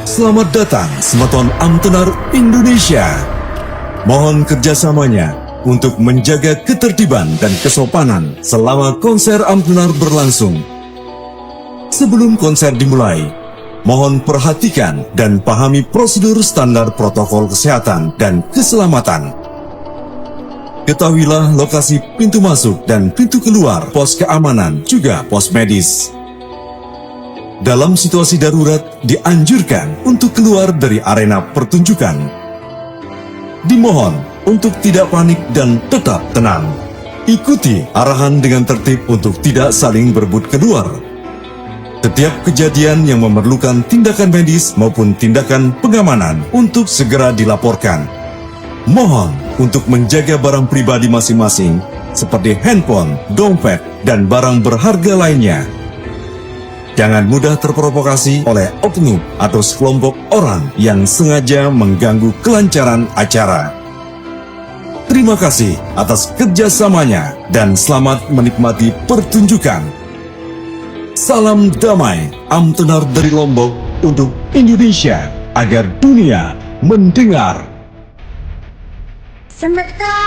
Selamat datang Sematon Amtenar Indonesia. Mohon kerjasamanya untuk menjaga ketertiban dan kesopanan selama konser Amtenar berlangsung. Sebelum konser dimulai, mohon perhatikan dan pahami prosedur standar protokol kesehatan dan keselamatan. Ketahuilah lokasi pintu masuk dan pintu keluar pos keamanan juga pos medis. Dalam situasi darurat, dianjurkan untuk keluar dari arena pertunjukan. Dimohon untuk tidak panik dan tetap tenang. Ikuti arahan dengan tertib untuk tidak saling berebut keluar. Setiap kejadian yang memerlukan tindakan medis maupun tindakan pengamanan untuk segera dilaporkan. Mohon untuk menjaga barang pribadi masing-masing seperti handphone, dompet, dan barang berharga lainnya. Jangan mudah terprovokasi oleh oknum atau sekelompok orang yang sengaja mengganggu kelancaran acara. Terima kasih atas kerjasamanya dan selamat menikmati pertunjukan. Salam damai Amtenar dari Lombok untuk Indonesia agar dunia mendengar. Sebentar.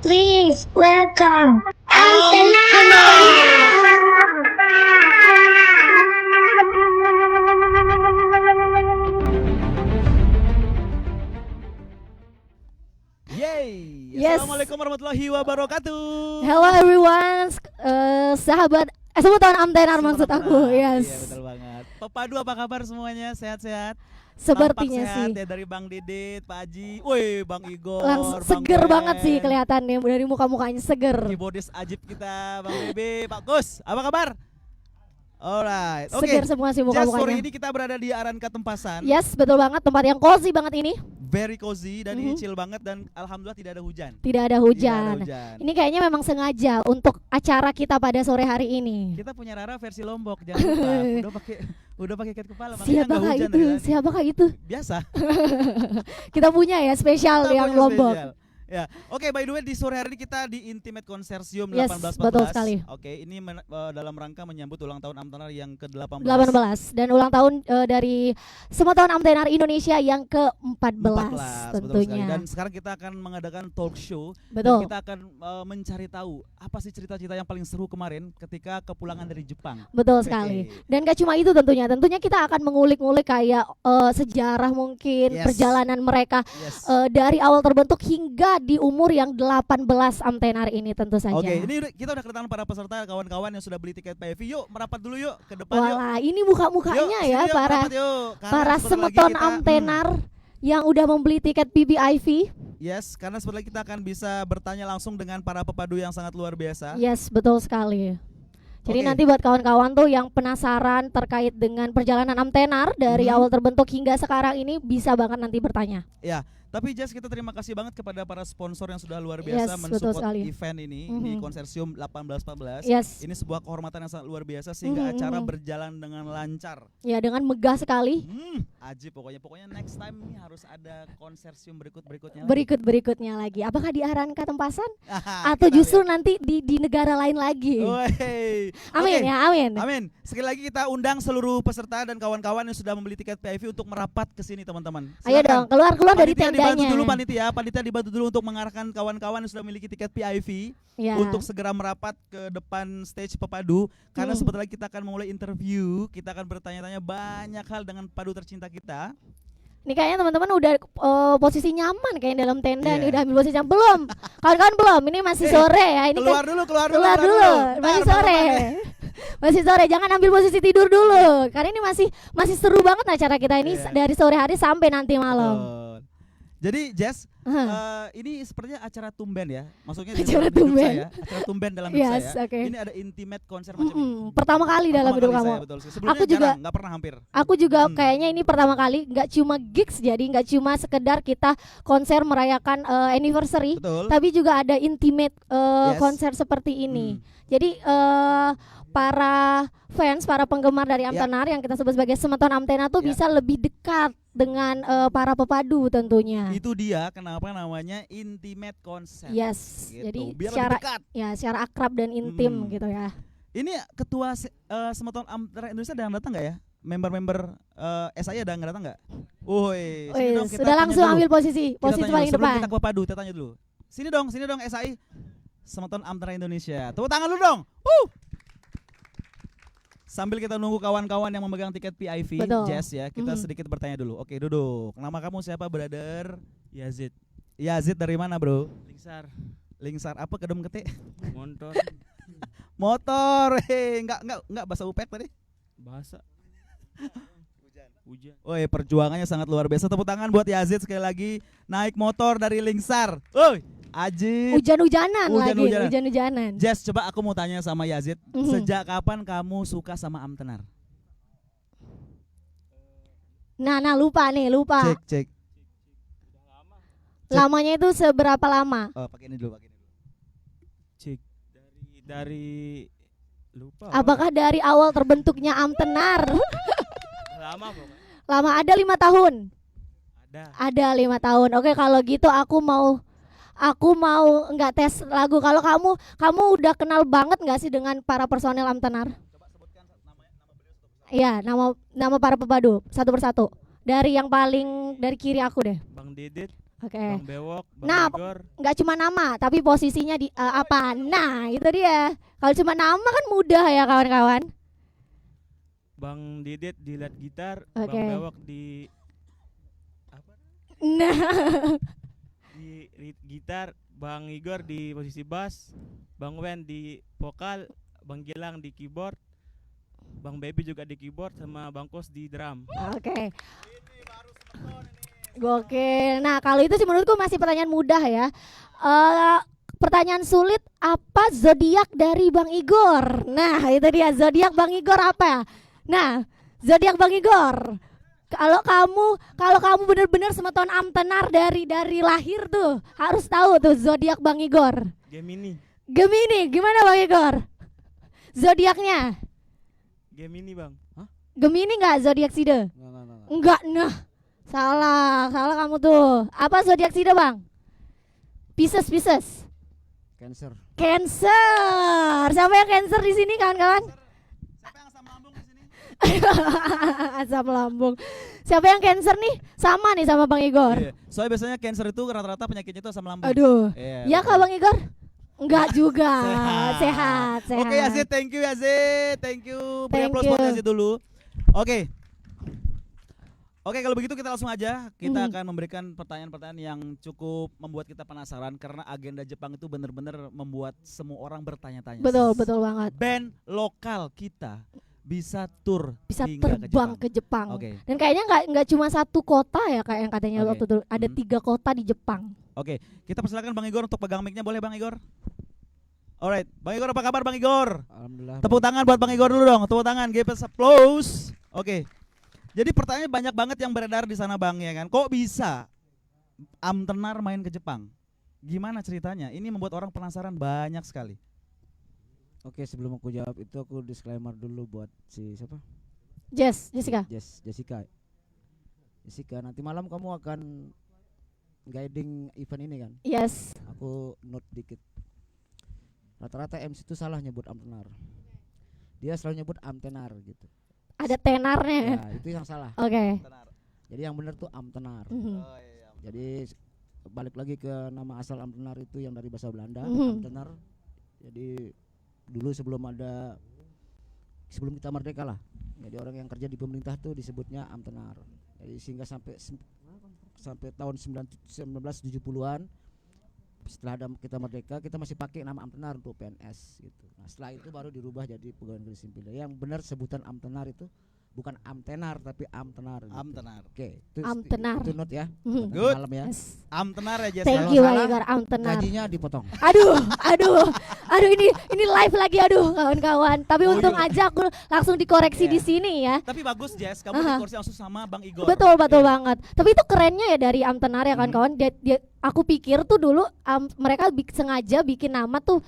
Please welcome Yeay, Yes. Assalamualaikum warahmatullahi wabarakatuh. Hello everyone, sahabat Sematon Amtenar maksud aku, Iya yes. betul banget. Pepadu apa kabar semuanya? Sehat-sehat? Sepertinya Tampak sehat sih. ya dari Bang Didit, Pak Haji, woi Bang Igor, Langsung Bang seger Ben, banget sih kelihatannya dari muka-mukanya seger. keyboardis ajib kita, Bang Bebe, Pak Gus, apa kabar? Alright, oke. Seger semua sih Just sore muka-mukanya. ini kita berada di Aranka Tempasan. Yes, betul banget, tempat yang cozy banget ini. Very cozy dan ini Mhm. chill banget dan alhamdulillah tidak ada hujan. Tidak ada Tidak ada hujan. hujan. Ini kayaknya memang sengaja untuk acara kita pada sore hari ini. Kita punya Rara versi Lombok, jangan lupa. Udah pakai ikat kepala, makanya Siapakah nggak hujan itu? dari tadi. Siapakah itu? Biasa. Kita punya ya spesial Kita yang punya Lombok. spesial. Ya, oke. By the way, di sore hari ini kita di Intimate Consortium Yes, 1814. betul sekali. Oke, ini dalam rangka menyambut ulang tahun Amtenar yang ke-18. 18 dan ulang tahun dari Sematon Amtenar Indonesia yang ke-14 betul tentunya. sekali. Dan sekarang kita akan mengadakan talk show. Betul. Dan kita akan mencari tahu apa sih cerita-cerita yang paling seru kemarin ketika kepulangan dari Jepang. Betul Oke. sekali. Dan gak cuma itu tentunya kita akan mengulik-ngulik kayak sejarah mungkin Yes. perjalanan mereka Yes. dari awal terbentuk hingga di umur yang 18 Amtenar ini tentu saja. Oke, ini kita udah kedatangan para peserta, kawan-kawan yang sudah beli tiket PVV. Yuk merapat dulu yuk ke depan yuk. Wala, ini muka-mukanya Yuk, ya sini yuk, para merapat yuk. Karena para sebentar lagi Sematon kita- Amtenar yang udah membeli tiket PBIV. Yes, karena sebentar lagi kita akan bisa bertanya langsung dengan para pepadu yang sangat luar biasa. Yes, betul sekali. Jadi Oke. nanti buat kawan-kawan tuh yang penasaran terkait dengan perjalanan Amtenar dari Mhm. awal terbentuk hingga sekarang ini bisa banget nanti bertanya. Ya, Tapi Jess, kita terima kasih banget kepada para sponsor yang sudah luar biasa Yes, betul mensupport sekali. event ini di Konsorsium 1814. Yes. Ini sebuah kehormatan yang sangat luar biasa sehingga acara berjalan dengan lancar. Ya, dengan megah sekali. Ajib pokoknya next time ini harus ada konsorsium berikutnya. Berikutnya lagi. Apakah di Aranka Tempasan Haha, atau kita justru lihat. nanti di negara lain lagi? Wey. Amin Oke. ya, amin. Amin. Sekali lagi kita undang seluruh peserta dan kawan-kawan yang sudah membeli tiket PIV untuk merapat ke sini, teman-teman. Ayo Silakan. dong, keluar dari Panitia dibantu tendanya. dulu panitia dibantu dulu untuk mengarahkan kawan-kawan yang sudah memiliki tiket PIV Ya. untuk segera merapat ke depan stage Pepadu karena sebentar lagi kita akan memulai interview, kita akan bertanya-tanya banyak hal dengan padu tercinta kita. Ini kayaknya teman-teman udah posisi nyaman kayak dalam tenda Iya. nih, udah ambil posisi yang belum. Kawan-kawan belum. Ini masih sore ya. Ini Keluar kan dulu. keluar dulu. Masih Ntar, sore. Bapak. Masih sore, jangan ambil posisi tidur dulu. Karena ini masih seru banget acara kita ini Iya. dari sore hari sampai nanti malam. Betul. Jadi Jess, Hah. ini sepertinya acara tumben ya. Maksudnya Acara dalam hidup tumben. saya, acara tumben dalam hidup Yes, saya. oke. Ini ada intimate konser macam ini. Pertama kali dalam Pertama hidup kali kamu. saya, betul. Sebelumnya Aku juga- jarang, nggak pernah hampir. Aku juga kayaknya ini pertama kali, nggak cuma gigs, jadi nggak cuma sekedar kita konser merayakan anniversary, Betul. tapi juga ada intimate Yes. konser seperti ini. Hmm. Jadi para fans, para penggemar dari Amtenar yang kita sebut sebagai Semeton Amtena tuh Ya. bisa lebih dekat dengan para pepadu tentunya. Itu dia kenapa namanya intimate konser. Yes, Gitu. jadi Biar secara lebih dekat. ya secara akrab dan intim gitu ya. Ini ketua Semeton Amtera Indonesia ada yang datang nggak ya? Member-member SI ada nggak datang nggak? Woi, sini dong kita Sudah tanya langsung dulu. ambil posisi Kita tanya dulu. paling Sebelum depan. kita ke Padu, kita tanya dulu. Sini dong SI. Semeton Amtera Indonesia. Tepuk tangan lu dong. Sambil kita nunggu kawan-kawan yang memegang tiket PIV, Betul. Jess ya, kita sedikit bertanya dulu. Oke, duduk. Nama kamu siapa, brother? Yazid Yazid dari mana, bro? Lingsar Lingsar apa kedem ketik? Montor Motor. Enggak bahasa UPEK tadi. bahasa hujan Woi, perjuangannya sangat luar biasa. Tepuk tangan buat Yazid sekali lagi, naik motor dari Lingsar. Woi, Ajib. Hujan-hujanan lagi, Hujan-hujanan. hujan-hujanan. Jess, coba aku mau tanya sama Yazid, sejak kapan kamu suka sama Amtenar? Nah, lupa. Cek. Lamanya itu seberapa lama? Oh, pakai ini dulu. cek dari lupa Apakah dari awal terbentuknya Amtenar? lama pokoknya Lama, ada 5 tahun. ada Ada 5 tahun. Oke, kalau gitu aku mau nggak tes lagu. Kalau kamu udah kenal banget nggak sih dengan para personel Amtenar? Iya, nama para pepadu satu persatu. Dari yang paling dari kiri aku deh. Bang Didit Oke. Bang Bewok Bang Nah, Igor Nggak cuma nama, tapi posisinya di apa? Nah, itu dia. Kalau cuma nama kan mudah ya kawan-kawan. Bang Didit di lead gitar Oke. Bang Bewok di apa Nah, di lead gitar Bang Igor di posisi bass Bang Wen di vokal Bang Gilang di keyboard Bang Baby juga di keyboard sama Bang Kos di drum. oke. Gokil. Nah, kalau itu sih menurutku masih pertanyaan mudah ya. Pertanyaan sulit, apa zodiak dari Bang Igor? Nah, itu dia, zodiak Bang Igor apa? Nah, zodiak Bang Igor. Kalau kamu benar-benar Semeton Amtenar dari lahir tuh, harus tahu tuh zodiak Bang Igor. Gemini Gimana Bang Igor? Zodiaknya? Gemini Bang. Hah? Gemini nggak zodiak Side? Enggak. Enggak, nah. Salah kamu tuh. Apa zodiak Sida, Bang? Pisces. Cancer. Cancer. Siapa yang Cancer di sini, kawan-kawan? Siapa yang asam lambung di sini? Asam lambung. Siapa yang Cancer nih? Sama nih sama Bang Igor. Iya. Soalnya biasanya cancer itu rata-rata penyakitnya itu asam lambung. Aduh. Iya, Ya betul. Kak Bang Igor? Enggak juga. Sehat. Sehat. Oke Yazid, thank you Yazid. Thank you. Beri Thank aplaus buat you. Yazid dulu. Oke, kalau begitu kita langsung aja. Kita akan memberikan pertanyaan-pertanyaan yang cukup membuat kita penasaran karena agenda Jepang itu benar-benar membuat semua orang bertanya-tanya. Betul banget. Band lokal kita bisa tur Bisa hingga terbang ke Jepang. Oke. Dan kayaknya nggak cuma satu kota ya kayak yang katanya Oke. waktu itu. Ada 3 kota di Jepang. Oke, kita persilakan Bang Igor untuk pegang mic-nya, boleh Bang Igor? Alright, Bang Igor apa kabar Bang Igor? Alhamdulillah. Tepuk tangan buat Bang Igor dulu dong, tepuk tangan, give us applause. Oke. Jadi pertanyaannya banyak banget yang beredar di sana Bang ya kan. Kok bisa Amtenar main ke Jepang. Gimana ceritanya? Ini membuat orang penasaran banyak sekali. Oke, sebelum aku jawab itu aku disclaimer dulu buat si siapa? Jessica. Jessica. Jessica, nanti malam kamu akan guiding event ini kan? Yes. Aku note dikit. Rata-rata MC itu salah nyebut amtenar. Dia selalu nyebut amtenar gitu. Ada tenarnya. Ya, itu yang salah. Oke. Jadi yang benar tuh amtenar. Mhm. Jadi balik lagi ke nama asal amtenar itu yang dari bahasa Belanda, Mhm. amtenar. Jadi dulu sebelum kita merdeka lah. Jadi orang yang kerja di pemerintah tuh disebutnya amtenar. Jadi sehingga sampai tahun 1970-an setelah kita merdeka kita masih pakai nama amtenar untuk PNS gitu. Nah, setelah itu baru dirubah jadi pegawai negeri sipil. Yang benar sebutan amtenar itu bukan amtenar tapi amtenar gitu. Amtenar. Oke, itu Amtenar. itu note ya. Mhm. Good. Malam ya. Yes. Amtenar ya Jess. Thank Kalau you salah, Bang Igor, amtenar. Gajinya dipotong. Aduh ini live lagi kawan-kawan. Tapi Oh, untung iya. aja aku langsung dikoreksi Iya. di sini ya. Tapi bagus Jess, kamu Aha. dikursi langsung sama Bang Igor. Betul Iya. banget. Tapi itu kerennya ya dari amtenar ya kawan-kawan. Aku pikir tuh dulu mereka sengaja bikin nama tuh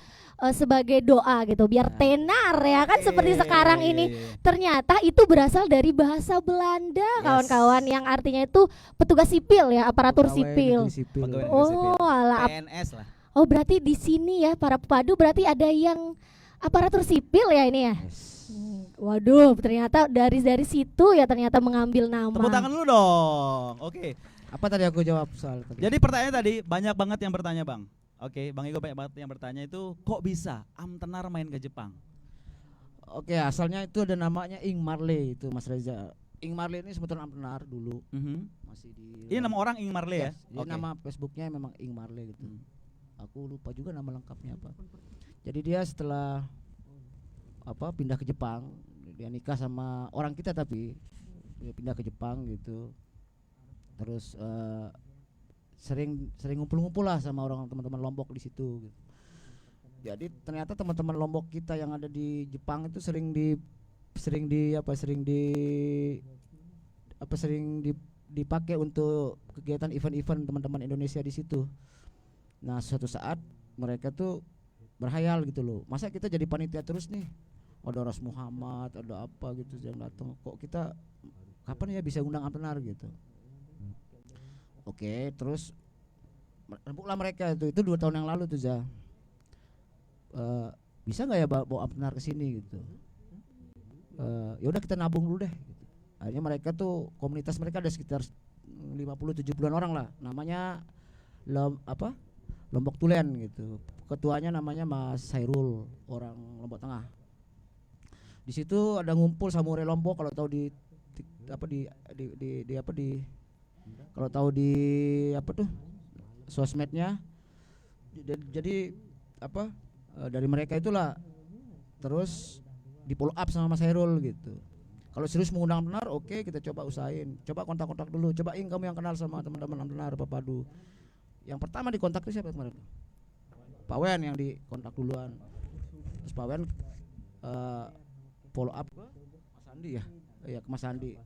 sebagai doa gitu biar tenar ya kan seperti sekarang ini. Ternyata itu berasal dari bahasa Belanda kawan-kawan yang artinya itu petugas sipil ya, aparatur Pegawai sipil. negeri sipil. Pegawai negeri sipil. Oh, alah. PNS lah. Oh, berarti di sini ya para pepadu berarti ada yang aparatur sipil ya ini ya. Yes. Waduh, ternyata dari situ ya ternyata mengambil nama. Tepuk tangan dulu dong. Oke. Apa tadi aku jawab soal tadi? Jadi pertanyaan tadi banyak banget yang bertanya Bang. Oke, Bang Igor banyak banget yang bertanya itu kok bisa Amtenar main ke Jepang? Oke, asalnya itu ada namanya Ing Marley itu Mas Reza. Ing Marley ini sebetulnya amtenar dulu masih di. Ini nama orang Ing Marley ya? Yes, dia nama Facebooknya memang Ing Marley gitu. Aku lupa juga nama lengkapnya apa. Jadi dia setelah pindah ke Jepang, dia nikah sama orang kita tapi dia pindah ke Jepang gitu. Terus sering ngumpul-ngumpul lah sama orang teman-teman Lombok di situ gitu. Jadi ternyata teman-teman Lombok kita yang ada di Jepang itu sering dipakai untuk kegiatan event-event teman-teman Indonesia di situ. Nah, suatu saat mereka tuh berhayal gitu loh. Masa kita jadi panitia terus nih? Ada Ras Muhammad, ada apa gitu yang datang. Kok kita kapan ya bisa undang amtenar gitu. Oke, terus rembuklah mereka itu 2 tahun yang lalu tuh bisa nggak ya bawa amtenar ke sini gitu. Ya udah kita nabung dulu deh gitu. Akhirnya mereka tuh komunitas mereka ada sekitar 50-70-an orang lah. Namanya Lombok Tulen gitu. Ketuanya namanya Mas Sairul, orang Lombok Tengah. Di situ ada ngumpul samurai Lombok kalau tahu di sosmednya. Jadi dari mereka itulah terus di follow up sama Mas Herul gitu. Kalau serius mengundang amtenar, oke, kita coba usahain. Coba kontak-kontak dulu. Coba kamu yang kenal sama teman-teman amtenar Papadu. Yang pertama dikontak itu siapa kemarin? Pak Wen yang dikontak duluan. Terus Pak Wen follow up ke Mas Andi ya. Iya, ke Mas Andi.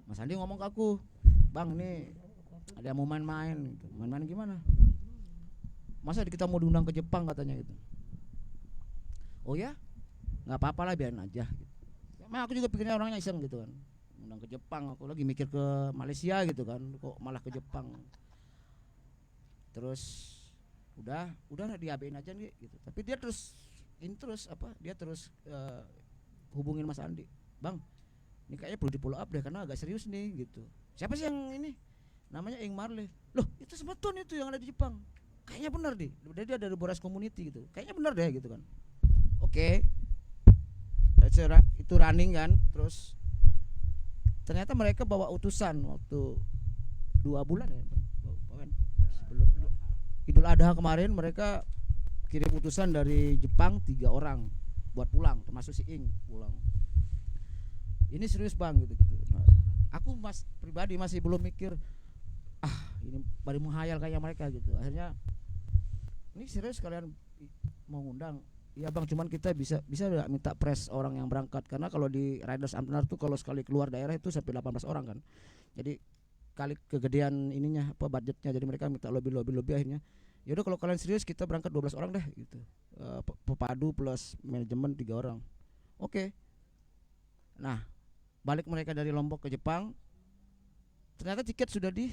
Mas Andi ngomong ke aku, "Bang, ini ada yang mau main-main gitu." Main-main gimana? Masa kita mau diundang ke Jepang katanya gitu. Oh ya? Nggak apa-apa lah, biarin aja gitu. Emang aku juga pikirnya orangnya iseng gitu kan. Undang ke Jepang, aku lagi mikir ke Malaysia gitu kan. Kok malah ke Jepang. Terus udah diabain aja nih gitu. Tapi dia terus hubungin Mas Andi. "Bang, ini kayaknya perlu di follow up deh karena agak serius nih gitu." "Siapa sih yang ini?" "Namanya Ing Marley." "Loh, itu sebetulnya itu yang ada di Jepang." "Kayaknya benar deh. Dia dari Boras Community gitu. Kayaknya benar deh gitu kan." Oke. Itu running kan. Terus ternyata mereka bawa utusan waktu 2 bulan ya sebelum Idul Adha kemarin. Mereka kirim utusan dari Jepang 3 orang buat pulang, termasuk si Ing pulang. Ini serius Bang gitu. Nah, aku pribadi masih belum mikir ini baru menghayal kayak mereka gitu. Akhirnya ini serius kalian mau ngundang? "Iya Bang, cuman kita bisa gak minta press orang yang berangkat, karena kalau di Riders Amtenar tuh kalau sekali keluar daerah itu sampai 18 orang kan. Jadi kali kegedean ininya apa budgetnya, jadi mereka minta lebih akhirnya. Ya udah kalau kalian serius kita berangkat 12 orang deh gitu. Pepadu plus manajemen 3 orang. Oke. Nah, balik mereka dari Lombok ke Jepang. Ternyata tiket sudah di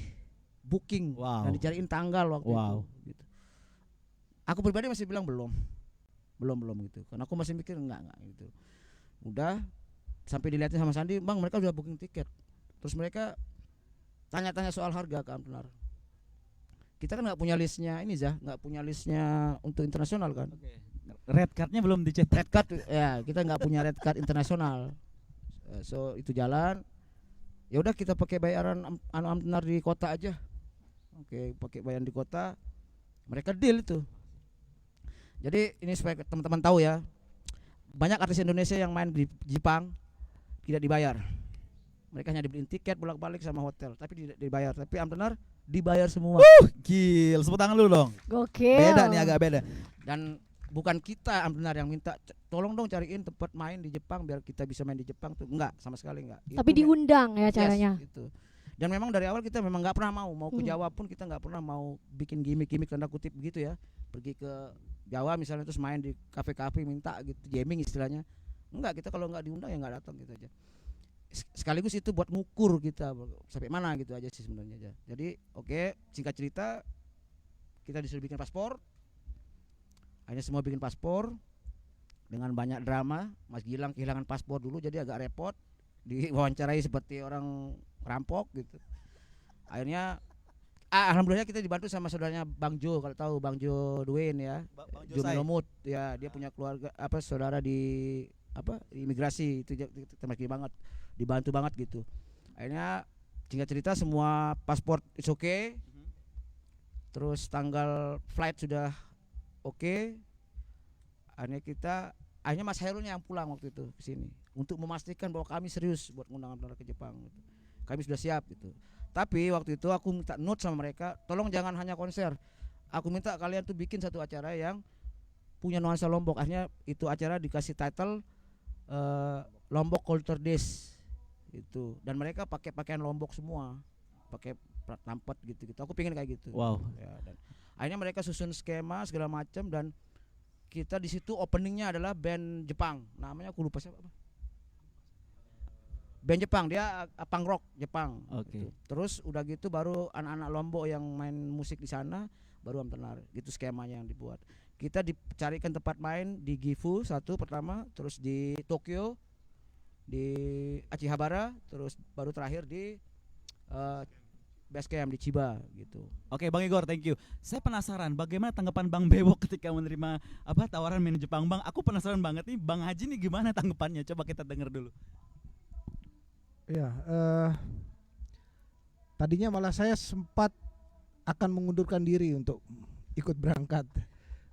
booking Wow. dan dicariin tanggal waktu Wow. itu gitu. Aku pribadi masih bilang belum gitu. Karena aku masih mikir enggak gitu. Udah sampai dilihatin sama Sandi, "Bang, mereka udah booking tiket." Terus mereka tanya-tanya soal harga ke Amtenar. Kita kan nggak punya listnya ini nggak punya listnya untuk internasional kan. Oke. Red cardnya belum dicetak. Red card ya, kita nggak punya red card internasional. So itu jalan. Ya udah kita pakai bayaran Amtenar di kota aja. Oke, pakai bayaran di kota. Mereka deal itu. Jadi ini supaya teman-teman tahu ya. Banyak artis Indonesia yang main di Jepang tidak dibayar. Mereka hanya dibeliin tiket bolak-balik sama hotel, tapi tidak dibayar. Tapi Amtenar dibayar semua. Gil, sebut tangan lu dong. Gokil. Beda nih, agak beda. Dan bukan kita Amtenar yang minta, tolong dong cariin tempat main di Jepang biar kita bisa main di Jepang tuh. Enggak, sama sekali enggak. Tapi diundang ya caranya. Yes, itu. Dan memang dari awal kita memang nggak pernah mau ke Jawa pun kita nggak pernah mau bikin gimmick tanda kutip begitu ya. Pergi ke Jawa misalnya terus main di kafe-kafe minta gitu, jamming istilahnya. Enggak, kita kalau nggak diundang ya nggak datang gitu aja. Sekaligus itu buat ngukur kita sampai mana gitu aja sih sebenarnya aja. Jadi oke, singkat cerita kita disuruh bikin paspor. Akhirnya semua bikin paspor dengan banyak drama. Mas Gilang kehilangan paspor dulu jadi agak repot, diwawancarai seperti orang rampok gitu. Akhirnya alhamdulillah kita dibantu sama saudaranya Bang Jo, kalau tahu Bang Jo Dwayne ya. Bang Jo Melomut ya, dia punya keluarga saudara di imigrasi itu terima banget, dibantu banget gitu. Akhirnya singkat cerita semua paspor is okay. Terus tanggal flight sudah oke. Akhirnya Mas Hairulnya yang pulang waktu itu ke sini untuk memastikan bahwa kami serius buat ngundang Amtenar ke Jepang gitu. Kami sudah siap gitu. Tapi waktu itu aku minta note sama mereka, tolong jangan hanya konser. Aku minta kalian tuh bikin satu acara yang punya nuansa Lombok. Akhirnya itu acara dikasih title Lombok Culture Days gitu. Dan mereka pakai pakaian Lombok semua, pakai tampet gitu. Aku pengen kayak gitu. Wow. Ya, dan akhirnya mereka susun skema segala macam dan kita di situ openingnya adalah band Jepang. Namanya aku lupa siapa. Band Jepang, dia punk rock Jepang. Oke. Gitu. Terus udah gitu baru anak-anak Lombok yang main musik di sana baru Amtenar. Gitu skemanya yang dibuat. Kita dicarikan tempat main di Gifu satu pertama, terus di Tokyo, di Akihabara, terus baru terakhir di base camp di Chiba gitu. Oke, Bang Igor, thank you. Saya penasaran bagaimana tanggapan Bang Bewok ketika menerima tawaran main di Jepang, Bang. Aku penasaran banget nih, Bang Haji nih gimana tanggapannya? Coba kita dengar dulu. Ya, tadinya malah saya sempat akan mengundurkan diri untuk ikut berangkat.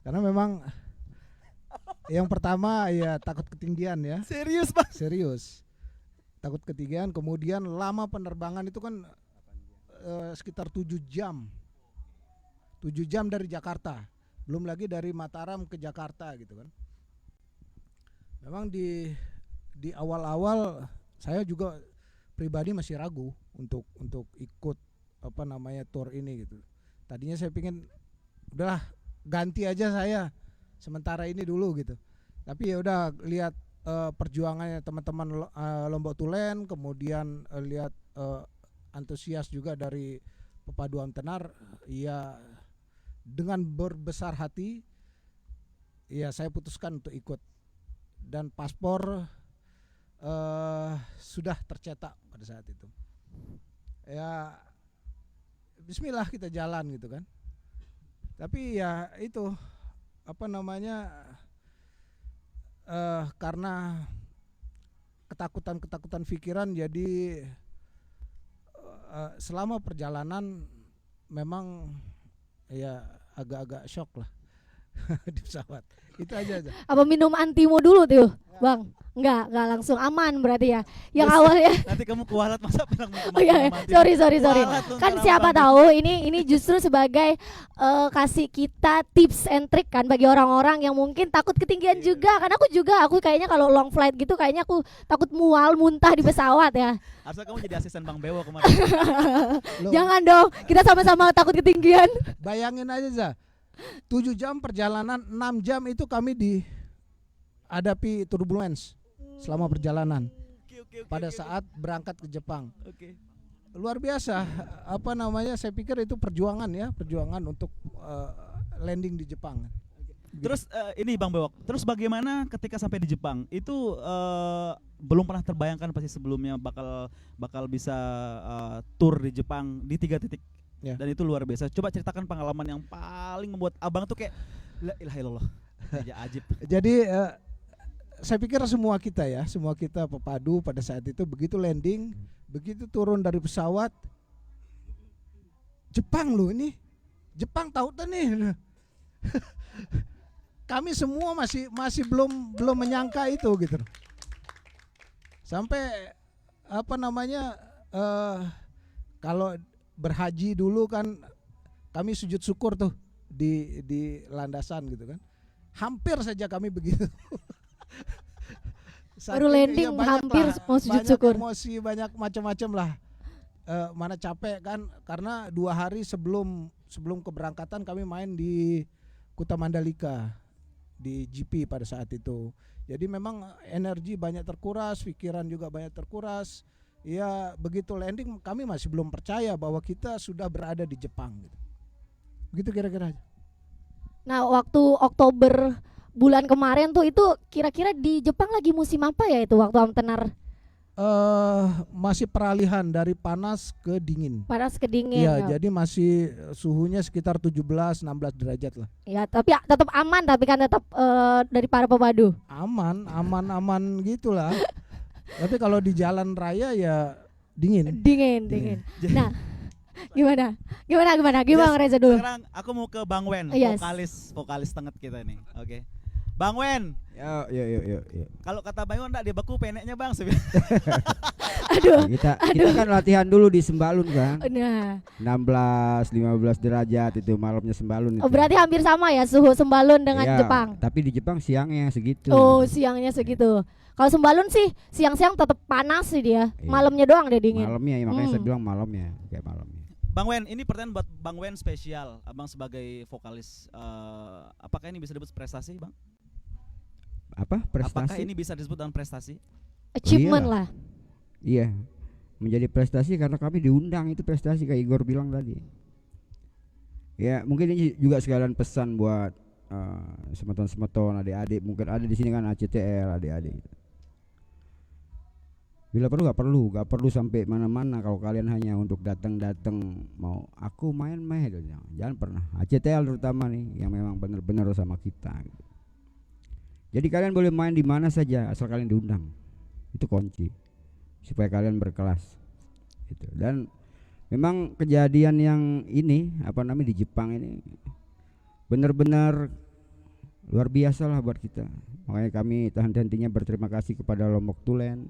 Karena memang yang pertama ya takut ketinggian ya. Serius, Bang? Serius. Takut ketinggian, kemudian lama penerbangan itu kan sekitar 7 jam. 7 jam dari Jakarta. Belum lagi dari Mataram ke Jakarta gitu kan. Memang di awal-awal saya juga pribadi masih ragu untuk ikut tour ini gitu. Tadinya saya pingin udahlah ganti aja saya sementara ini dulu gitu. Tapi ya udah lihat perjuangannya teman-teman Lombok Tulen, kemudian lihat antusias juga dari Pepadu Amtenar, ya dengan berbesar hati ya saya putuskan untuk ikut. Dan paspor sudah tercetak pada saat itu. Ya bismillah kita jalan gitu kan. Tapi ya itu karena ketakutan pikiran, jadi selama perjalanan memang ya agak-agak shock lah di pesawat. Itu aja. Apa minum antimo dulu tuh, Bang? Enggak langsung aman berarti ya. Yang awalnya Nanti kamu kualat masa bilang mau oh iya, mati. sorry. Kualat tuh Kan ntar siapa rambut. tahu ini justru sebagai kasih kita tips and trick kan bagi orang-orang yang mungkin takut ketinggian juga. Kan aku kayaknya kalau long flight gitu kayaknya aku takut mual muntah di pesawat ya. Harusnya kamu jadi asisten Bang Bewo kemarin. Loh, Jangan dong, kita sama-sama takut ketinggian. bayangin aja Za, 7 jam perjalanan, 6 jam itu kami dihadapi turbulence selama perjalanan Oke, pada saat berangkat ke Jepang. Oke. Luar biasa, apa namanya, saya pikir itu perjuangan untuk landing di Jepang. Terus ini Bang Bewok, terus bagaimana ketika sampai di Jepang? Itu belum pernah terbayangkan pasti sebelumnya bakal bisa tour di Jepang di 3 titik. Ya. Dan itu luar biasa. Coba ceritakan pengalaman yang paling membuat Abang tuh kayak la ilaha illallah. Ajib. Jadi saya pikir semua kita pepadu pada saat itu begitu landing, begitu turun dari pesawat, Jepang loh ini, Jepang tahu tuh nih. Kami semua masih belum menyangka itu gitu. Sampai apa namanya, kalau berhaji dulu kan kami sujud syukur tuh di landasan gitu kan. Hampir saja kami begitu. Baru landing hampir mau sujud syukur. Banyak emosi, banyak macam-macam lah. Mana capek kan, karena 2 hari sebelum keberangkatan kami main di Kuta Mandalika di GP pada saat itu. Jadi memang energi banyak terkuras, pikiran juga banyak terkuras. Ya begitu landing kami masih belum percaya bahwa kita sudah berada di Jepang gitu. Begitu kira-kira. Nah, waktu Oktober bulan kemarin tuh itu kira-kira di Jepang lagi musim apa ya itu waktu Amtenar? Masih peralihan dari panas ke dingin. Panas ke dingin. Iya, jadi masih suhunya sekitar 17-16 derajat lah. Ya, tapi tetap aman tapi kan tetap dari para pepadu. Aman gitulah. Tapi kalau di jalan raya ya dingin. Dingin. Nah, gimana Reza dulu? Sekarang aku mau ke Bang Wen, Yes. vokalis tengah kita ini. Oke. Bang Wen, Yuk. kalau kata Bang Wen enggak dia baku pendeknya Bang. Aduh. Kita kan latihan dulu di Sembalun kan. Nah, 16-15 derajat itu malamnya Sembalun itu. oh, berarti hampir sama ya suhu Sembalun dengan Iya, Jepang. Tapi di Jepang siangnya segitu. Oh, siangnya segitu. Kalau Sembalun sih siang-siang tetap panas sih dia. Iya. Malamnya doang dia dingin. Malamnya ya, makanya saya bilang malamnya, kayak malamnya. Bang Wen, ini pertanyaan buat Bang Wen spesial. Abang sebagai vokalis, apakah ini bisa disebut prestasi, Bang? Apa? Apakah Prestasi? ini bisa disebut dengan prestasi? Achievement Iya. lah. Iya. Menjadi prestasi karena kami diundang, itu prestasi kayak Igor bilang tadi. Ya, mungkin ini juga sekalian pesan buat semeton-semeton, adik-adik, mungkin ada di sini kan ACTL, adik-adik. Bila perlu gak perlu sampai mana-mana. Kalau kalian hanya untuk datang mau aku main gitu, jangan pernah. ACTL terutama nih yang memang benar-benar sama kita gitu. Jadi kalian boleh main di mana saja asal kalian diundang. Itu kunci supaya kalian berkelas gitu. Dan memang kejadian yang ini di Jepang ini benar-benar luar biasa lah buat kita. Makanya kami tahan-hentinya berterima kasih kepada Lombok Tulen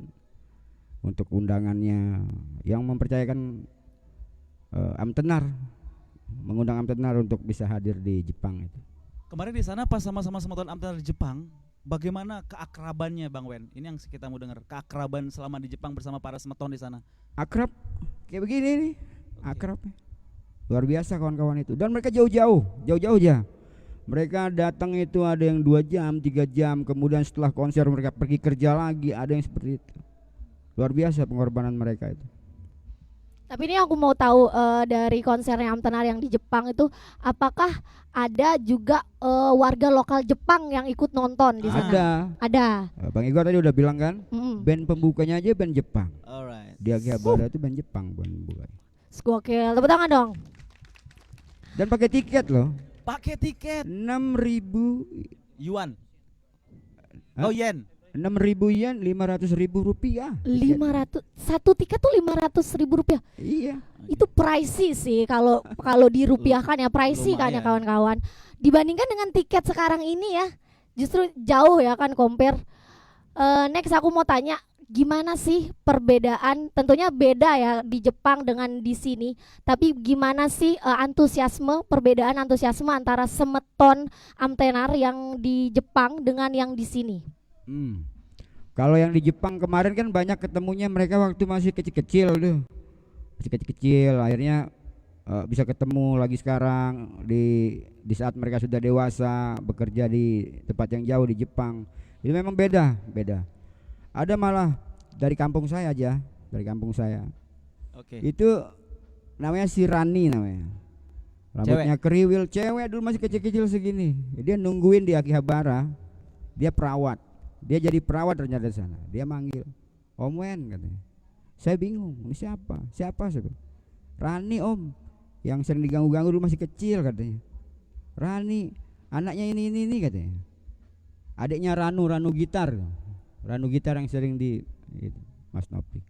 untuk undangannya yang mempercayakan Amtenar, mengundang Amtenar untuk bisa hadir di Jepang itu. Kemarin di sana pas sama-sama semeton Amtenar di Jepang, bagaimana keakrabannya Bang Wen? Ini yang kita mau dengar, keakraban selama di Jepang bersama para semeton di sana. Akrab kayak begini nih, akrab luar biasa kawan-kawan itu. Dan mereka jauh-jauh aja. Mereka datang itu ada yang 2 jam, 3 jam, kemudian setelah konser mereka pergi kerja lagi, ada yang seperti itu. Luar biasa pengorbanan mereka itu. Tapi ini aku mau tahu dari konsernya Amtenar yang di Jepang itu, apakah ada juga warga lokal Jepang yang ikut nonton di sana? Ada. Bang Igor tadi udah bilang kan, Mm-mm. band pembukanya aja band Jepang. Alright. Di Akihabara itu band Jepang band pembukanya. Gokil, tepuk tangan dong. Dan pakai tiket loh, Pakai tiket 6.000 yuan. Hah? Oh yen. 6.000 yen, 500.000 rupiah. 500 satu tiket tuh 500.000 rupiah. Iya. Itu pricey sih kalau dirupiahkan ya, pricey kan ya Lumayan. kawan-kawan. Dibandingkan dengan tiket sekarang ini ya, justru jauh ya kan compare. Next aku mau tanya, gimana sih perbedaan? Tentunya beda ya di Jepang dengan di sini. Tapi gimana sih perbedaan antusiasme antara semeton Amtenar yang di Jepang dengan yang di sini? Kalau yang di Jepang kemarin kan banyak ketemunya mereka waktu masih kecil-kecil tuh, masih kecil-kecil, akhirnya bisa ketemu lagi sekarang di saat mereka sudah dewasa bekerja di tempat yang jauh di Jepang. Itu memang beda. Ada malah dari kampung saya aja, dari kampung saya. Oke. Itu namanya si Rani namanya. Rambutnya kriwil, cewek dulu masih kecil-kecil segini. Dia nungguin di Akihabara. Dia perawat. Dia jadi perawat ternyata di sana. Dia manggil, "Om Wen," katanya. Saya bingung, ini siapa? Siapa? Rani, Om. Yang sering diganggu-ganggu dulu masih kecil katanya. Rani, anaknya ini katanya. Adiknya Ranu gitar. Ranu gitar yang sering di gitu, Mas Nopi.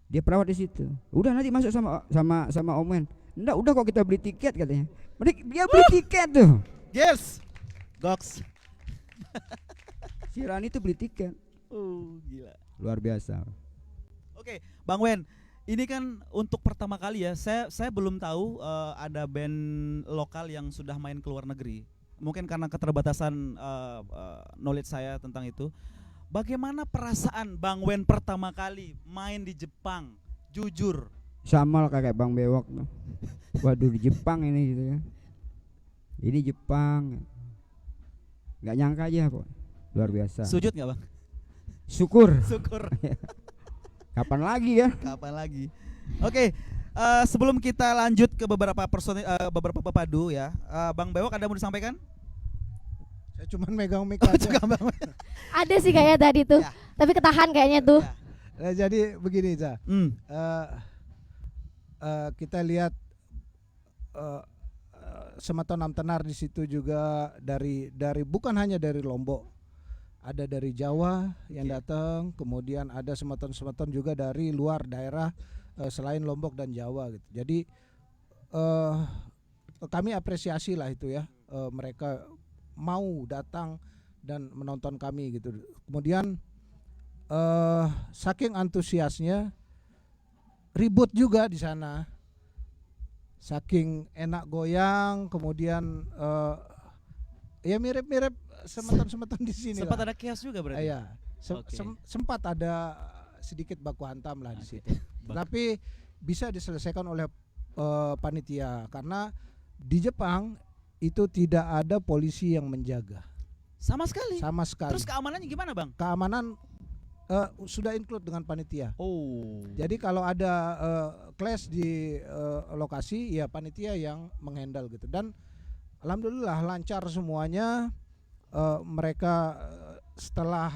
Dia perawat di situ. Udah nanti masuk sama Om Wen. Enggak, udah kok kita beli tiket katanya. Dia beli tiket tuh. Yes. Goks. Si Rani tuh beli tiket. Gila. Luar biasa. Oke, Bang Wen, ini kan untuk pertama kali ya, saya belum tahu ada band lokal yang sudah main ke luar negeri. Mungkin karena keterbatasan knowledge saya tentang itu. Bagaimana perasaan Bang Wen pertama kali main di Jepang? Jujur. Sama lah kayak Bang Bewok tuh. Waduh, di Jepang ini gitu ya. Ini Jepang. Nggak nyangka aja kok. Luar biasa. Sujud nggak Bang? Syukur. Syukur. Kapan lagi ya? Kapan lagi? Oke, sebelum kita lanjut ke beberapa beberapa pepadu ya, Bang Bewok ada mau disampaikan? Saya cuma megang mic aja. Ada sih kayaknya tadi tuh, Ya. tapi ketahan kayaknya tuh. Ya. Nah, jadi begini, Ca. Hmm. Kita lihat semeton Amtenar di situ juga dari bukan hanya dari Lombok, ada dari Jawa yang datang, kemudian ada semeton-semeton juga dari luar daerah selain Lombok dan Jawa gitu. Jadi kami apresiasi lah itu ya, mereka mau datang dan menonton kami gitu. Kemudian saking antusiasnya ribut juga di sana, saking enak goyang, kemudian ya mirip-mirip semeton-semeton di sini. Sempat lah. ada chaos juga berarti. Iya, Oke. sempat ada sedikit baku hantam lah di Oke. situ. Tapi bisa diselesaikan oleh panitia karena di Jepang itu tidak ada polisi yang menjaga Sama sekali. sama sekali. Terus keamanannya gimana Bang? Keamanan sudah include dengan panitia. Oh. Jadi kalau ada clash di lokasi ya panitia yang menghandle gitu, dan alhamdulillah lancar semuanya. Mereka setelah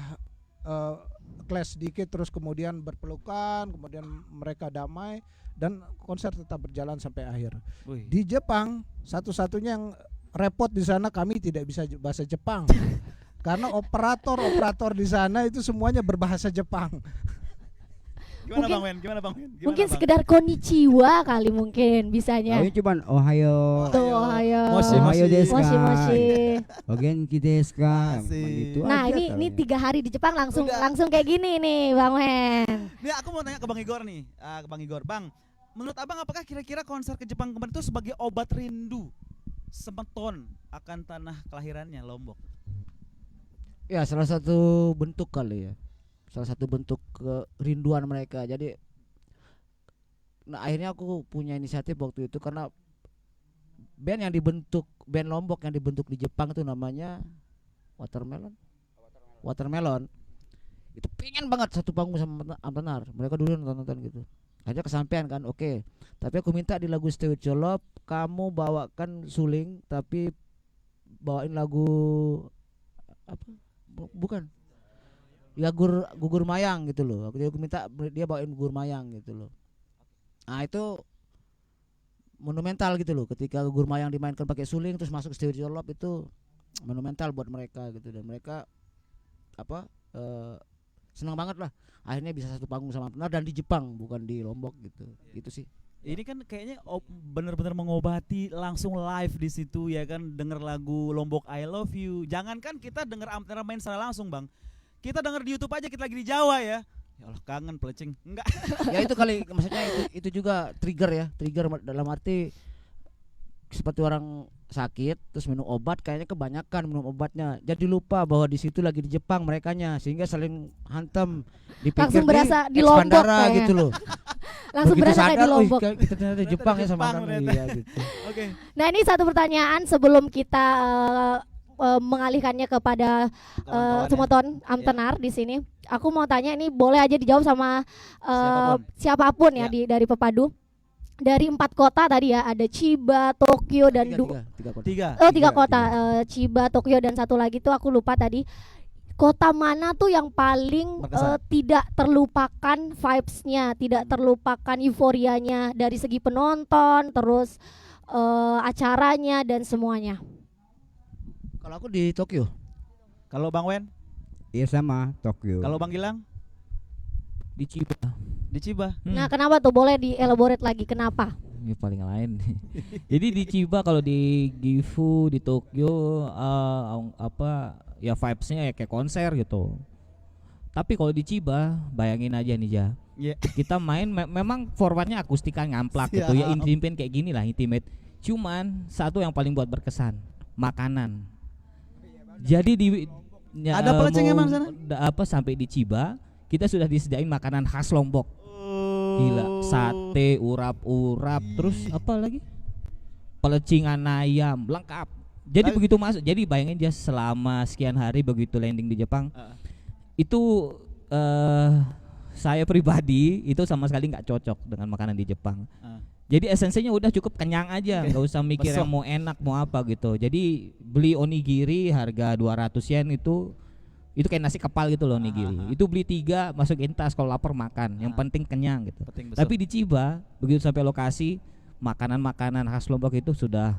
clash sedikit terus kemudian berpelukan, kemudian mereka damai dan konser tetap berjalan sampai akhir. Wih. Di Jepang satu-satunya yang repot di sana kami tidak bisa bahasa Jepang. Karena operator di sana itu semuanya berbahasa Jepang. Gimana Mungkin- Bang Wen? Gimana Bang Wen? Gimana, Mungkin Bang? sekedar konnichiwa kali mungkin bisanya. Ini cuman Ohayo. Tuh, ayo. Moshi, Ohayo desu ka. Moshi moshi. Ogenki desu ka. Asik. Gitu Nah, aja ini caranya. 3 hari di Jepang langsung Udah. langsung kayak gini nih, Bang Wen. Nih aku mau tanya ke Bang Igor nih, ke Bang Igor. Bang, menurut Abang apakah kira-kira konser ke Jepang kemarin itu sebagai obat rindu semeton akan tanah kelahirannya Lombok? Ya, salah satu bentuk kali ya. Salah satu bentuk kerinduan mereka. Jadi akhirnya aku punya inisiatif waktu itu karena band Lombok yang dibentuk di Jepang itu namanya Watermelon. Itu pengen banget satu panggung sama Amtenar. Mereka dulu nonton gitu. Akhirnya kesampaian kan, oke. Tapi aku minta di lagu Stay With Your Love kamu bawakan suling tapi bawain lagu apa? Bukan. Ya gugur mayang gitu loh. Aku minta dia bawain gugur mayang gitu loh. Nah, itu monumental gitu loh, ketika gugur mayang dimainkan pakai suling terus masuk Stay With Your Love itu monumental buat mereka gitu, dan mereka senang banget lah akhirnya bisa satu panggung sama Amtenar dan di Jepang bukan di Lombok gitu. Gitu sih. Ini kan kayaknya bener-bener mengobati langsung live di situ ya kan, denger lagu Lombok I Love You. Jangankan kita denger Amtenar main secara langsung Bang, Kita denger di YouTube aja kita lagi di Jawa ya. Ya Allah kangen pelecing. Enggak. Ya itu kali maksudnya itu juga trigger ya. Trigger dalam arti seperti orang sakit terus minum obat, kayaknya kebanyakan minum obatnya. Jadi lupa bahwa di situ lagi di Jepang merekanya, sehingga saling hantam. Dipikir Langsung berasa di ex Lombok bandara kayaknya. gitu loh. Langsung Begitu berasa kayak di sadar, Lombok. kita ternyata di Jepang ya sama Jepang orang ternyata. iya gitu. Oke. Nah ini satu pertanyaan sebelum kita mengalihkannya kepada Kawan-kawan ya. Sumoton Amtenar di sini. Aku mau tanya ini boleh aja dijawab sama siapapun ya, Ya. dari Pepadu. Dari 4 kota tadi ya, ada Chiba, Tokyo dan Tiga kota. Tiga. tiga kota, Chiba, Tokyo dan satu lagi tuh aku lupa tadi. Kota mana tuh yang paling Berkesan. tidak terlupakan vibes-nya, tidak terlupakan euforianya dari segi penonton, terus acaranya dan semuanya. Kalau aku di Tokyo. Kalau Bang Wen, Iya sama Tokyo. kalau Bang Gilang Di Chiba. di Chiba. Nah, kenapa tuh? Boleh di-elaborate lagi kenapa? Ini paling lain. Jadi di Chiba, kalau di Gifu, di Tokyo apa ya vibes-nya ya kayak konser gitu. Tapi kalau di Chiba, bayangin aja nih Ja. Iya. Kita main memang formatnya akustikan ngamplak gitu ya, Siap. intimate kayak gini lah, intimate. Cuman satu yang paling buat berkesan, makanan. Jadi di Ada pelecing emang sana? apa sampai di Chiba, kita sudah disediain makanan khas Lombok. Gila, sate, urap-urap, terus apa lagi? Pelecingan ayam, lengkap. Jadi Tapi- begitu masuk, jadi bayangin dia selama sekian hari begitu landing di Jepang, itu saya pribadi itu sama sekali nggak cocok dengan makanan di Jepang. Jadi esensinya udah cukup kenyang aja, nggak usah mikir yang mau enak mau apa gitu. Jadi beli onigiri harga 200 yen itu kayak nasi kepal gitu loh onigiri. Itu beli 3 masukin tas, kalau lapar makan. Yang penting kenyang gitu. Penting Tapi di Chiba begitu sampai lokasi, makanan-makanan khas Lombok itu sudah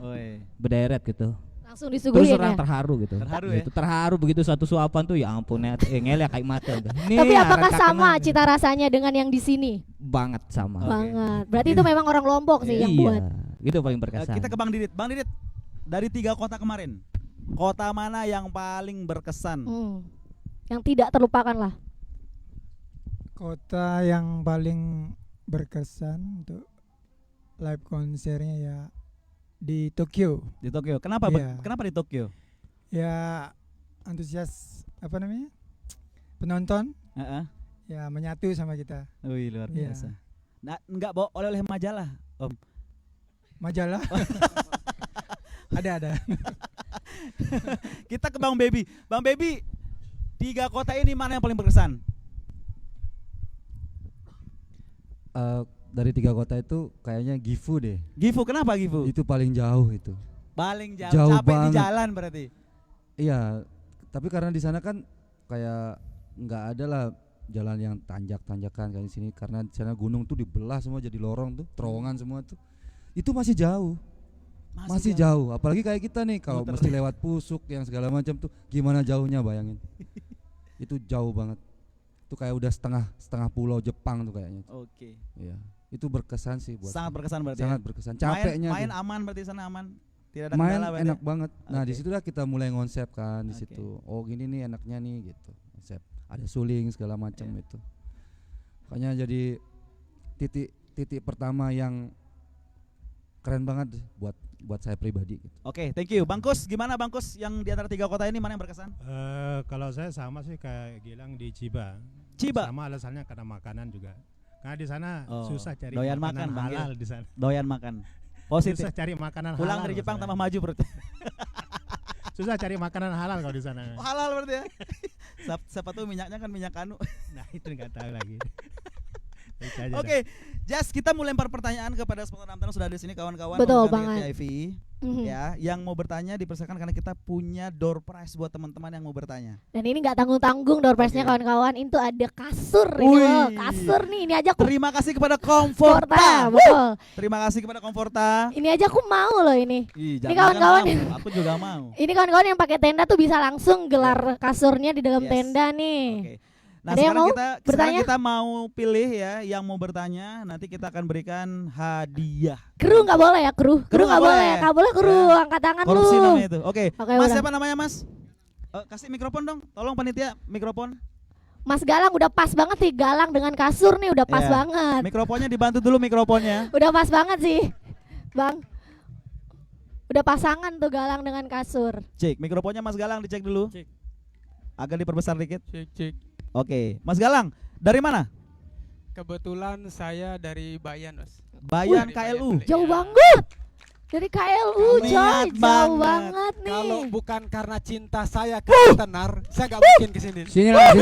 berderet gitu. Langsung Terus disuguhin orang ya. terharu gitu. Terharu ya? Gitu, terharu begitu satu suapan tuh, ya ampun ya, ngelak kayak mata gitu. Nih, Tapi apakah arek sama kakenan. cita rasanya dengan yang di sini? Banget sama. Banget. Berarti itu memang orang Lombok sih yang Iya, buat. itu paling berkesan. Kita ke Bang Didit. Bang Didit, dari 3 kota kemarin, kota mana yang paling berkesan? Yang tidak terlupakan lah. Kota yang paling berkesan untuk live konsernya ya di Tokyo. Di Tokyo. Kenapa? Iya. Kenapa di Tokyo? Ya antusias apa namanya? Penonton Heeh. ya menyatu sama kita. Wih, luar Iya. biasa. Nah, enggak bawa oleh majalah, Om. Majalah. ada. Kita ke Bang Baby. Bang Baby, 3 kota ini mana yang paling berkesan? Dari 3 kota itu kayaknya Gifu deh. Gifu, kenapa Gifu? Itu paling jauh itu. Paling jauh, Jauh capek di banget. jalan berarti. Iya, tapi karena di sana kan kayak nggak ada lah jalan yang tanjak-tanjakan kayak di sini, karena di sana gunung tuh dibelah semua jadi lorong tuh, terowongan semua tuh. Itu masih jauh. Masih jauh. Apalagi kayak kita nih kalau Muter. mesti lewat Pusuk yang segala macam tuh, gimana jauhnya bayangin. Itu jauh banget. Itu kayak udah setengah pulau Jepang tuh kayaknya. Oke. Iya. Itu berkesan sih buat. Sangat berkesan berarti. Sangat ya? berkesan. Capeknya Main tuh. aman berarti sana aman. Tidak ada Main kendala berarti. enak banget. Nah, Oke. disitulah kita mulai ngonsep kan di Oke. situ. Oh, gini nih enaknya nih gitu. Konsep. Ada suling segala macam Iya. itu. Makanya jadi titik pertama yang keren banget buat saya pribadi gitu. Oke, thank you. Bangkus, gimana Bangkus? Yang di antara 3 kota ini mana yang berkesan? Kalau saya sama sih kayak Gilang di Chiba. Chiba? Sama alasannya karena makanan juga. Karena di sana Oh, susah cari doyan makanan makan, Bang halal Gil. di sana. Doyan makan. Positif. Susah cari makanan Pulang halal dari Jepang maksudnya. tambah maju berarti. Susah cari makanan halal kalau di sana. Oh, halal berarti ya. Siapa tuh minyaknya kan minyak anu. Nah, itu nggak tahu lagi. Itu aja Oke, Jas, kita mau lempar pertanyaan kepada sponsor Amtenar sudah ada di sini kawan-kawan. Betul Pembukaan banget. TIVI. Ya, yang mau bertanya dipersilakan karena kita punya door prize buat teman-teman yang mau bertanya. Dan ini nggak tanggung-tanggung door prize-nya Oke. kawan-kawan. Itu ada kasur ini Wih. loh. Kasur nih, ini aja aku Terima kasih kepada Komforta. Komforta, betul. Terima kasih kepada Komforta. Ini aja aku mau loh ini. Ih, Ini jangan kawan-kawan kamu, aku juga mau. Ini kawan-kawan yang pakai tenda tuh bisa langsung gelar kasurnya di dalam Yes. tenda nih. Oke. Nah, Ada yang sekarang mau sekarang bertanya? kita mau pilih ya yang mau bertanya. Nanti kita akan berikan hadiah. Kru nggak boleh ya kru? Kru nggak boleh, boleh. nggak boleh kru. Angkat tangan Korupsi lu. namanya itu. Oke. Oke, Mas udah. siapa namanya Mas? Kasih mikrofon dong. Tolong panitia mikrofon. Mas Galang udah pas banget sih, Galang dengan kasur nih udah pas Iya. banget. Mikrofonnya dibantu dulu mikrofonnya. Udah pas banget sih, Bang. Udah pasangan tuh Galang dengan kasur. Cek, mikrofonnya Mas Galang dicek dulu. Cek. Agak diperbesar dikit. Cek. Oke, Mas Galang, dari mana? Kebetulan saya dari Bayan, Mas. Bayan Dari KLU. Bayan, Jauh iya. banget. Dari KLU, Niat Coy. Jauh banget. banget nih. Kalau bukan karena cinta saya ke Tenar, saya nggak mungkin kesini. Sini lah,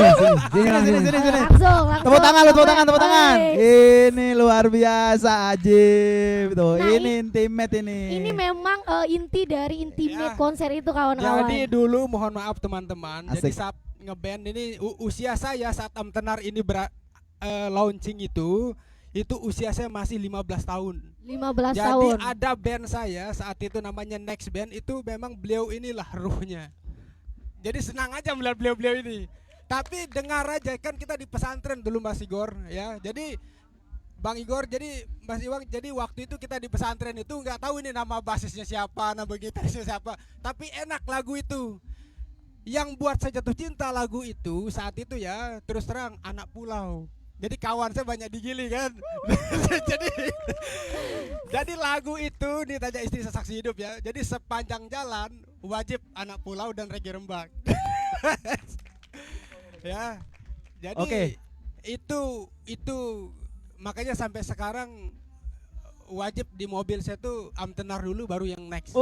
sini lah, sini. Langsung. Tepuk tangan lu, tepuk tangan, tepuk tangan. Baik. Ini luar biasa Ajib tuh. Nah, Ini intimate ini. Ini memang inti dari intimate Ya. konser itu kawan-kawan. Jadi dulu mohon maaf teman-teman. Jadi Asik. saat ngeband ini usia saya saat Tenar ini launching itu usia saya masih 15 tahun. 15 Jadi tahun. ada band saya saat itu namanya Next Band, itu memang beliau inilah ruhnya. Jadi senang aja melihat beliau-beliau ini. Tapi dengar aja, kan kita di pesantren dulu Mas Igor ya. Jadi Bang Igor, jadi Mas Iwang, jadi waktu itu kita di pesantren itu nggak tahu ini nama basisnya siapa, nama gitarisnya siapa. Tapi enak lagu itu. Yang buat saya jatuh cinta lagu itu saat itu ya, terus terang anak pulau. Jadi kawan saya banyak di Gili kan. jadi lagu itu ditanya istri saya saksi hidup ya. Jadi sepanjang jalan wajib anak pulau dan Regi Rembang. Ya. Jadi Oke. itu makanya sampai sekarang wajib di mobil saya tuh Tenar dulu baru yang Next.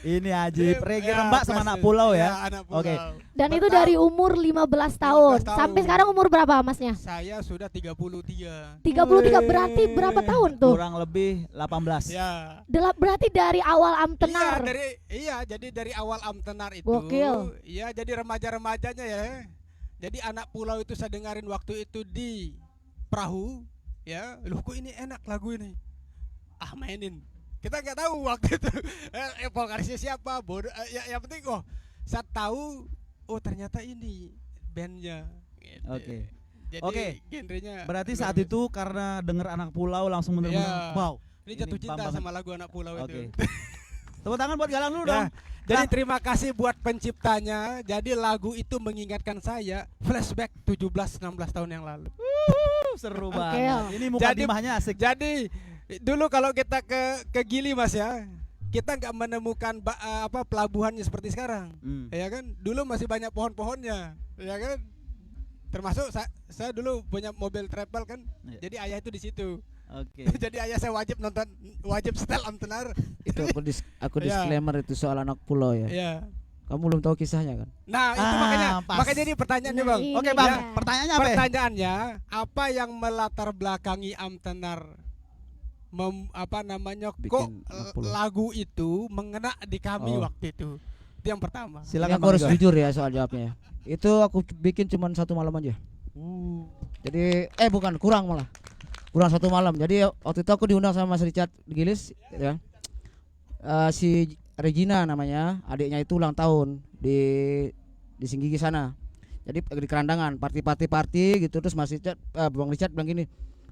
Ini Ajib. Regi Ya, Rembak sama pasti. anak pulau ya. Anak pulau. Oke. Dan itu dari umur 15 tahun. 15 tahun. Sampai sekarang umur berapa Masnya? Saya sudah 33. 33 berarti berapa tahun tuh? Kurang lebih 18. Ya. Berarti dari awal Tenar. Jadi dari awal Tenar itu. Gokil. Iya, jadi remaja-remajanya ya. Jadi anak pulau itu saya dengerin waktu itu di perahu, ya. Loh kok ini enak lagu ini. Ah, mainin. Kita nggak tahu waktu itu vokalisnya siapa, yang penting saya tahu ternyata ini bandnya. Gitu. Oke. Jadi Oke. genrenya. Berarti luar saat biasa. itu karena dengar anak pulau langsung bener-bener Iya. wow. Ini jatuh cinta paham sama lagu anak pulau Oke. itu. Tepuk tangan buat Galang dulu Ya, dong. jadi terima kasih buat penciptanya. Jadi lagu itu mengingatkan saya flashback 17-16 tahun yang lalu. Seru Oke. banget. Ini muka Jadi- dimahnya asik. Jadi dulu kalau kita ke Gili Mas ya, kita nggak menemukan pelabuhannya seperti sekarang. Ya kan? Dulu masih banyak pohon-pohonnya, ya kan? Termasuk saya dulu punya mobil travel kan. Iya. Jadi ayah itu di situ. Oke. Jadi ayah saya wajib setel Tenar. Itu aku Iya. disclaimer itu soal anak pulau ya. Iya. Kamu belum tahu kisahnya kan? Nah, itu pas. makanya ini pertanyaannya, Bang. Ini Oke, Bang. dia. Pertanyaannya apa? ya? Pertanyaannya, apa yang melatar belakangi Tenar Bikin anak pulau. lagu itu mengena di kami Oh. waktu itu? Itu yang pertama. Ini Silakan aku Bang harus Igor. jujur ya soal jawabnya. Itu aku bikin cuma 1 malam aja. Jadi bukan, kurang malah. Kurang 1 malam. Jadi waktu itu aku diundang sama Mas Richard Gilis ya. Si Regina namanya, adiknya itu ulang tahun di Singgigi sana. Jadi di Kerandangan, party gitu. Terus Mas Richard, Bang Richard bilang gini,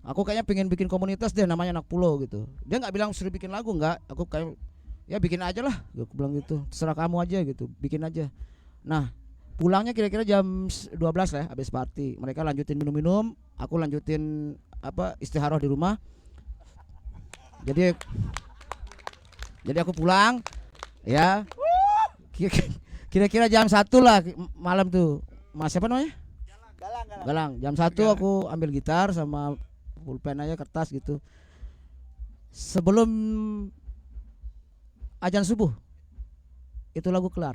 aku kayaknya pengen bikin komunitas deh namanya Anak Pulau gitu. Dia nggak bilang suruh bikin lagu, nggak. Aku kayak ya bikin aja lah, aku bilang gitu. Terserah kamu aja gitu, bikin aja. Nah, pulangnya kira-kira jam 12 lah habis party. Mereka lanjutin minum-minum, aku lanjutin istiharoh di rumah. Jadi aku pulang ya. Kira-kira jam 1 lah malam tuh. Mas siapa namanya? Galang. Jam 1 aku ambil gitar sama pulpen aja, kertas gitu. Sebelum azan subuh itu lagu kelar.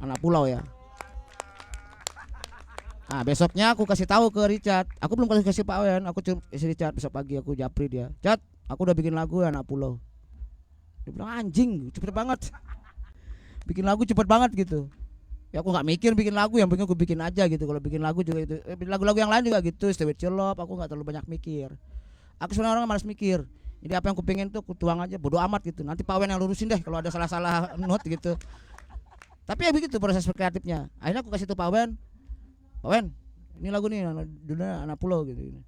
Anak Pulau ya. Nah, besoknya aku kasih tahu ke Richard. Aku belum kasih Pak Wen, aku cuma isi Richard besok pagi aku japri dia. Chat, aku udah bikin lagu Anak Pulau. Dia bilang anjing, cepet banget. Bikin lagu cepet banget gitu. Ya aku nggak mikir bikin lagu, yang penting aku bikin aja gitu. Kalau bikin lagu juga itu, lagu-lagu yang lain juga gitu. Stay with your love, aku nggak terlalu banyak mikir. Aku sebenarnya orang malas mikir. Jadi apa yang aku pengen tuh aku tuang aja, bodo amat gitu. Nanti Pak Wen yang lurusin deh kalau ada salah-salah note gitu. Tapi ya begitu proses kreatifnya. Akhirnya aku kasih tuh Pak Wen, ini lagu nih judulnya Anak Pulau gitu.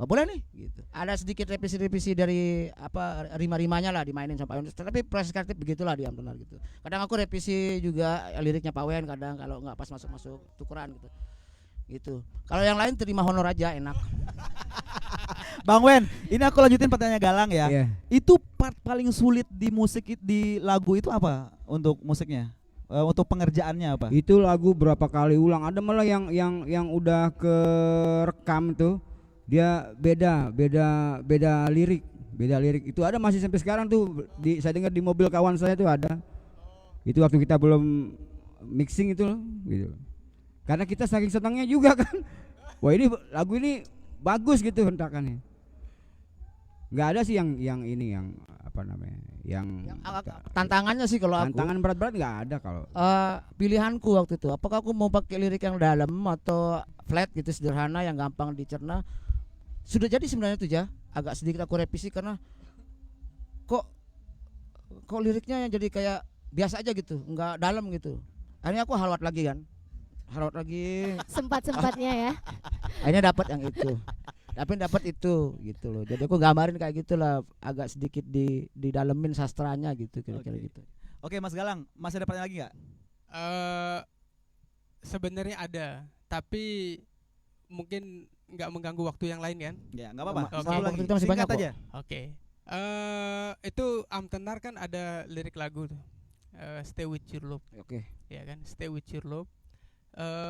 oh, boleh nih gitu. Ada sedikit revisi-revisi dari apa rima-rimanya lah dimainin sama Pak Wen. Tapi proses kreatif begitulah dia benar gitu. Kadang aku revisi juga liriknya Pak Wen, kadang kalau nggak pas masuk tukeran gitu. Gitu. Kalau yang lain terima honor aja enak. Bang Wen, ini aku lanjutin pertanyaan Galang ya. Iya. Itu part paling sulit di musik di lagu itu apa untuk musiknya? Untuk pengerjaannya apa? Itu lagu berapa kali ulang. Ada malah yang udah kerekam tuh dia beda lirik. Itu ada masih sampai sekarang tuh saya dengar di mobil kawan saya tuh ada. Itu waktu kita belum mixing itu loh, gitu. Karena kita saking senangnya juga kan. Wah, ini lagu ini bagus gitu hentakannya. Nggak ada sih yang ini yang apa namanya yang Tantangannya sih kalau aku tantangan berat-berat nggak ada kalau pilihanku waktu itu apakah aku mau pakai lirik yang dalam atau flat gitu sederhana yang gampang dicerna. Sudah jadi sebenarnya itu ya, agak sedikit aku revisi karena kok liriknya yang jadi kayak biasa aja gitu, nggak dalam gitu. Akhirnya aku halwat lagi Sempat-sempatnya ya. akhirnya dapat yang itu. Tapi dapat itu gitu loh. Jadi aku gambarin kayak gitulah, agak sedikit didalemin sastranya gitu kira-kira gitu. Oke, Mas Galang, masih ada pertanyaan lagi nggak? Sebenarnya ada, tapi mungkin nggak mengganggu waktu yang lain kan? Ya, nggak apa-apa. Oke. Waktu kita masih banyak Singkat kok. aja. Oke. Itu Amtenar kan ada lirik lagu tuh. Stay with your love. Oke. Ya kan? Stay with your love.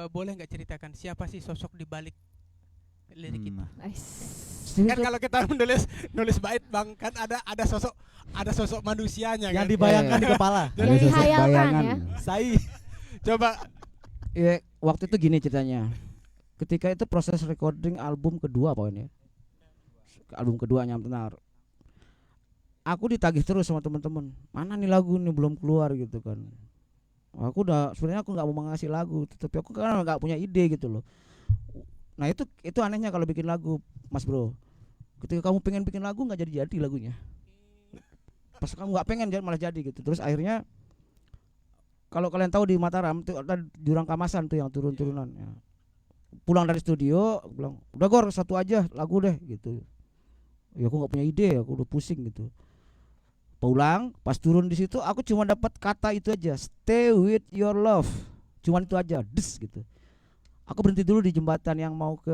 Boleh nggak ceritakan siapa sih sosok di balik lirik itu? Kan kalau kita nulis bait Bang, kan ada sosok manusianya Yang kan. dibayangkan di kepala. Yang dihayalkan ya. Sai. Coba Iya, waktu itu gini ceritanya. Ketika itu proses recording album kedua Pak Wen ya. Album keduanya benar. Aku ditagih terus sama teman-teman. Mana nih lagu nih belum keluar gitu kan. Aku sebenarnya aku nggak mau ngasih lagu, tapi aku kan nggak punya ide gitu loh. Nah itu anehnya kalau bikin lagu, Mas Bro. Ketika kamu pengen bikin lagu nggak jadi lagunya. Pas kamu nggak pengen malah jadi gitu. Terus akhirnya kalau kalian tahu di Mataram tuh ada jurang Kamasan tuh yang turun-turunan. Ya. Pulang dari studio, bilang udah Gor satu aja lagu deh gitu. Ya aku nggak punya ide, aku udah pusing gitu. Pulang, pas turun di situ aku cuma dapat kata itu aja, stay with your love. Cuman itu aja, des gitu. Aku berhenti dulu di jembatan yang mau ke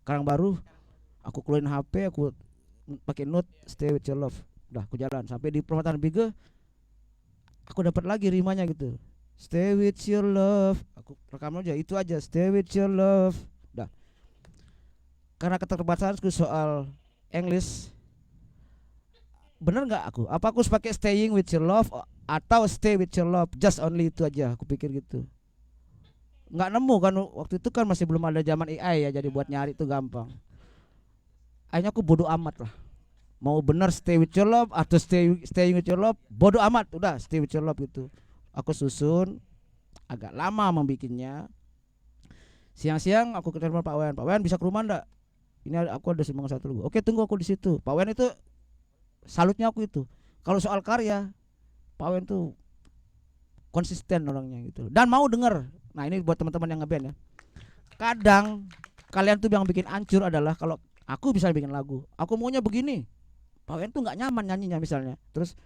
Karangbaru. Aku keluarin HP, aku pakai note stay with your love. Udah aku jalan sampai di perempatan Bige. Aku dapat lagi rimanya gitu. Stay with your love. Aku rekam aja itu aja, stay with your love. Udah. Karena keterbatasanku soal English, bener nggak aku? Apa aku pakai staying with your love atau stay with your love? Just only itu aja. Aku pikir gitu. Nggak nemu kan waktu itu kan masih belum ada zaman AI ya, jadi buat nyari itu gampang. Akhirnya aku bodoh amat lah. Mau bener stay with your love atau staying with your love, bodoh amat. Udah stay with your love gitu. Aku susun, agak lama membikinnya. Siang-siang aku ke telepon Pak Wen. Pak Wen bisa ke rumah ndak? Ini aku ada semangat satu lagu. Oke tunggu aku di situ. Pak Wen itu salutnya aku itu. Kalau soal karya, Pak Wen tuh konsisten orangnya gitu. Dan mau denger. Nah ini buat teman-teman yang ngeband ya. Kadang kalian tuh yang bikin hancur adalah kalau aku bisa bikin lagu, aku maunya begini. Pak Wen tuh nggak nyaman nyanyinya misalnya. Terus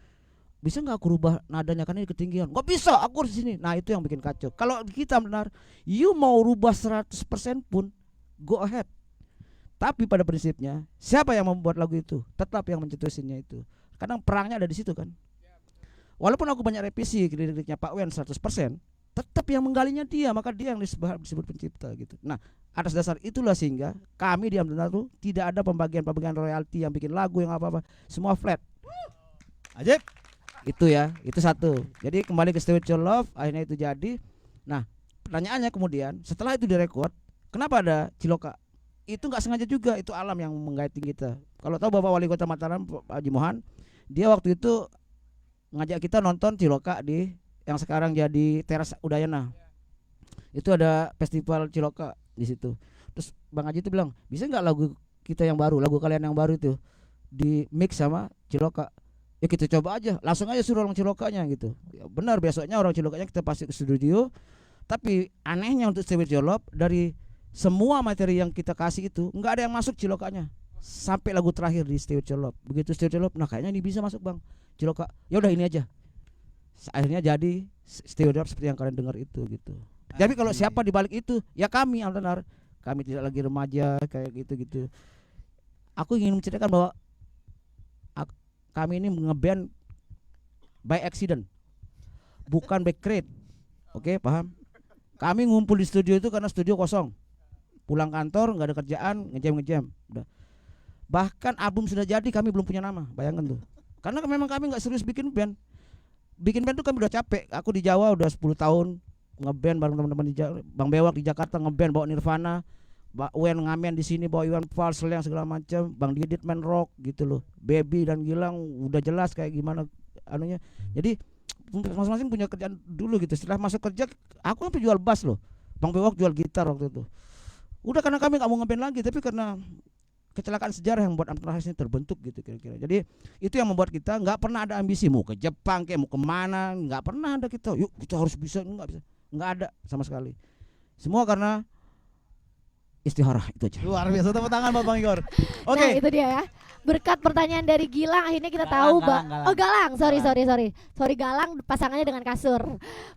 bisa nggak aku rubah nadanya karena ini ketinggian? Nggak bisa, aku di sini. Nah itu yang bikin kacau. Kalau kita benar, you mau rubah 100% pun, go ahead. Tapi pada prinsipnya, siapa yang membuat lagu itu? Tetap yang mencetusinnya itu. Kadang perangnya ada di situ kan. Walaupun aku banyak revisi liriknya Pak Wen 100%, tetap yang menggalinya dia, maka dia yang disebut pencipta gitu. Nah, atas dasar itulah sehingga kami di Amdenar tuh tidak ada pembagian royalti yang bikin lagu yang apa-apa, semua flat. Ajib. Itu ya, itu satu. Jadi kembali ke Stay With Your Love, akhirnya itu jadi. Nah, pertanyaannya kemudian setelah itu direkod, kenapa ada Ciloka? Itu nggak sengaja juga, itu alam yang menggaiting kita. Kalau tahu Bapak Wali Kota Mataram Pak Haji Mohan, dia waktu itu ngajak kita nonton Ciloka di yang sekarang jadi Teras Udayana. Itu ada festival Ciloka di situ. Terus Bang Haji itu bilang, bisa nggak lagu kita yang baru, lagu kalian yang baru itu di mix sama Ciloka? Ya kita coba aja, langsung aja suruh orang Cilokanya gitu. Ya benar, besoknya orang Cilokanya kita pasti ke studio. Tapi anehnya untuk Stay With Your Love, dari semua materi yang kita kasih itu nggak ada yang masuk Cilokanya. sampai lagu terakhir di Stay With Your Love. Begitu Stay With Your Love, nah kayaknya ini bisa masuk Bang Ciloka. Ya udah ini aja. Akhirnya jadi Stay With Your Love seperti yang kalian dengar itu gitu. Jadi kalau siapa di balik itu, ya kami Altenar. Kami tidak lagi remaja kayak gitu-gitu. Aku ingin menceritakan bahwa kami ini ngeband by accident, bukan by create. Oke, paham? Kami ngumpul di studio itu karena studio kosong. Pulang kantor nggak ada kerjaan, ngejam. Udah. Bahkan album sudah jadi, kami belum punya nama. Bayangkan tuh. Karena memang kami nggak serius bikin band. Bikin band tuh kami udah capek. Aku di Jawa udah 10 tahun ngeband bareng teman-teman di Bang Bewak di Jakarta ngeband bawa Nirvana. Mbak Wen ngamen di sini bawa Iwan Fals yang segala macam, Bang Didit main rock gitu loh. Baby dan Gilang udah jelas kayak gimana anunya. Jadi masing-masing punya kerjaan dulu gitu. Setelah masuk kerja, aku sampai jual bass loh. Bang Bewak jual gitar waktu itu. Udah karena kami nggak mau ngeband lagi, tapi karena kecelakaan sejarah yang membuat Amtenar ini terbentuk gitu kira-kira. Jadi itu yang membuat kita nggak pernah ada ambisi mau ke Jepang kayak mau kemana, nggak pernah ada kita. Yuk kita harus bisa, nggak ada sama sekali. Semua karena istihara itu aja. Luar biasa, tepuk tangan buat Bang Igor. Oke. Nah, itu dia ya. Berkat pertanyaan dari Gilang akhirnya kita tahu Oh Galang, sorry. Sorry Galang pasangannya dengan kasur.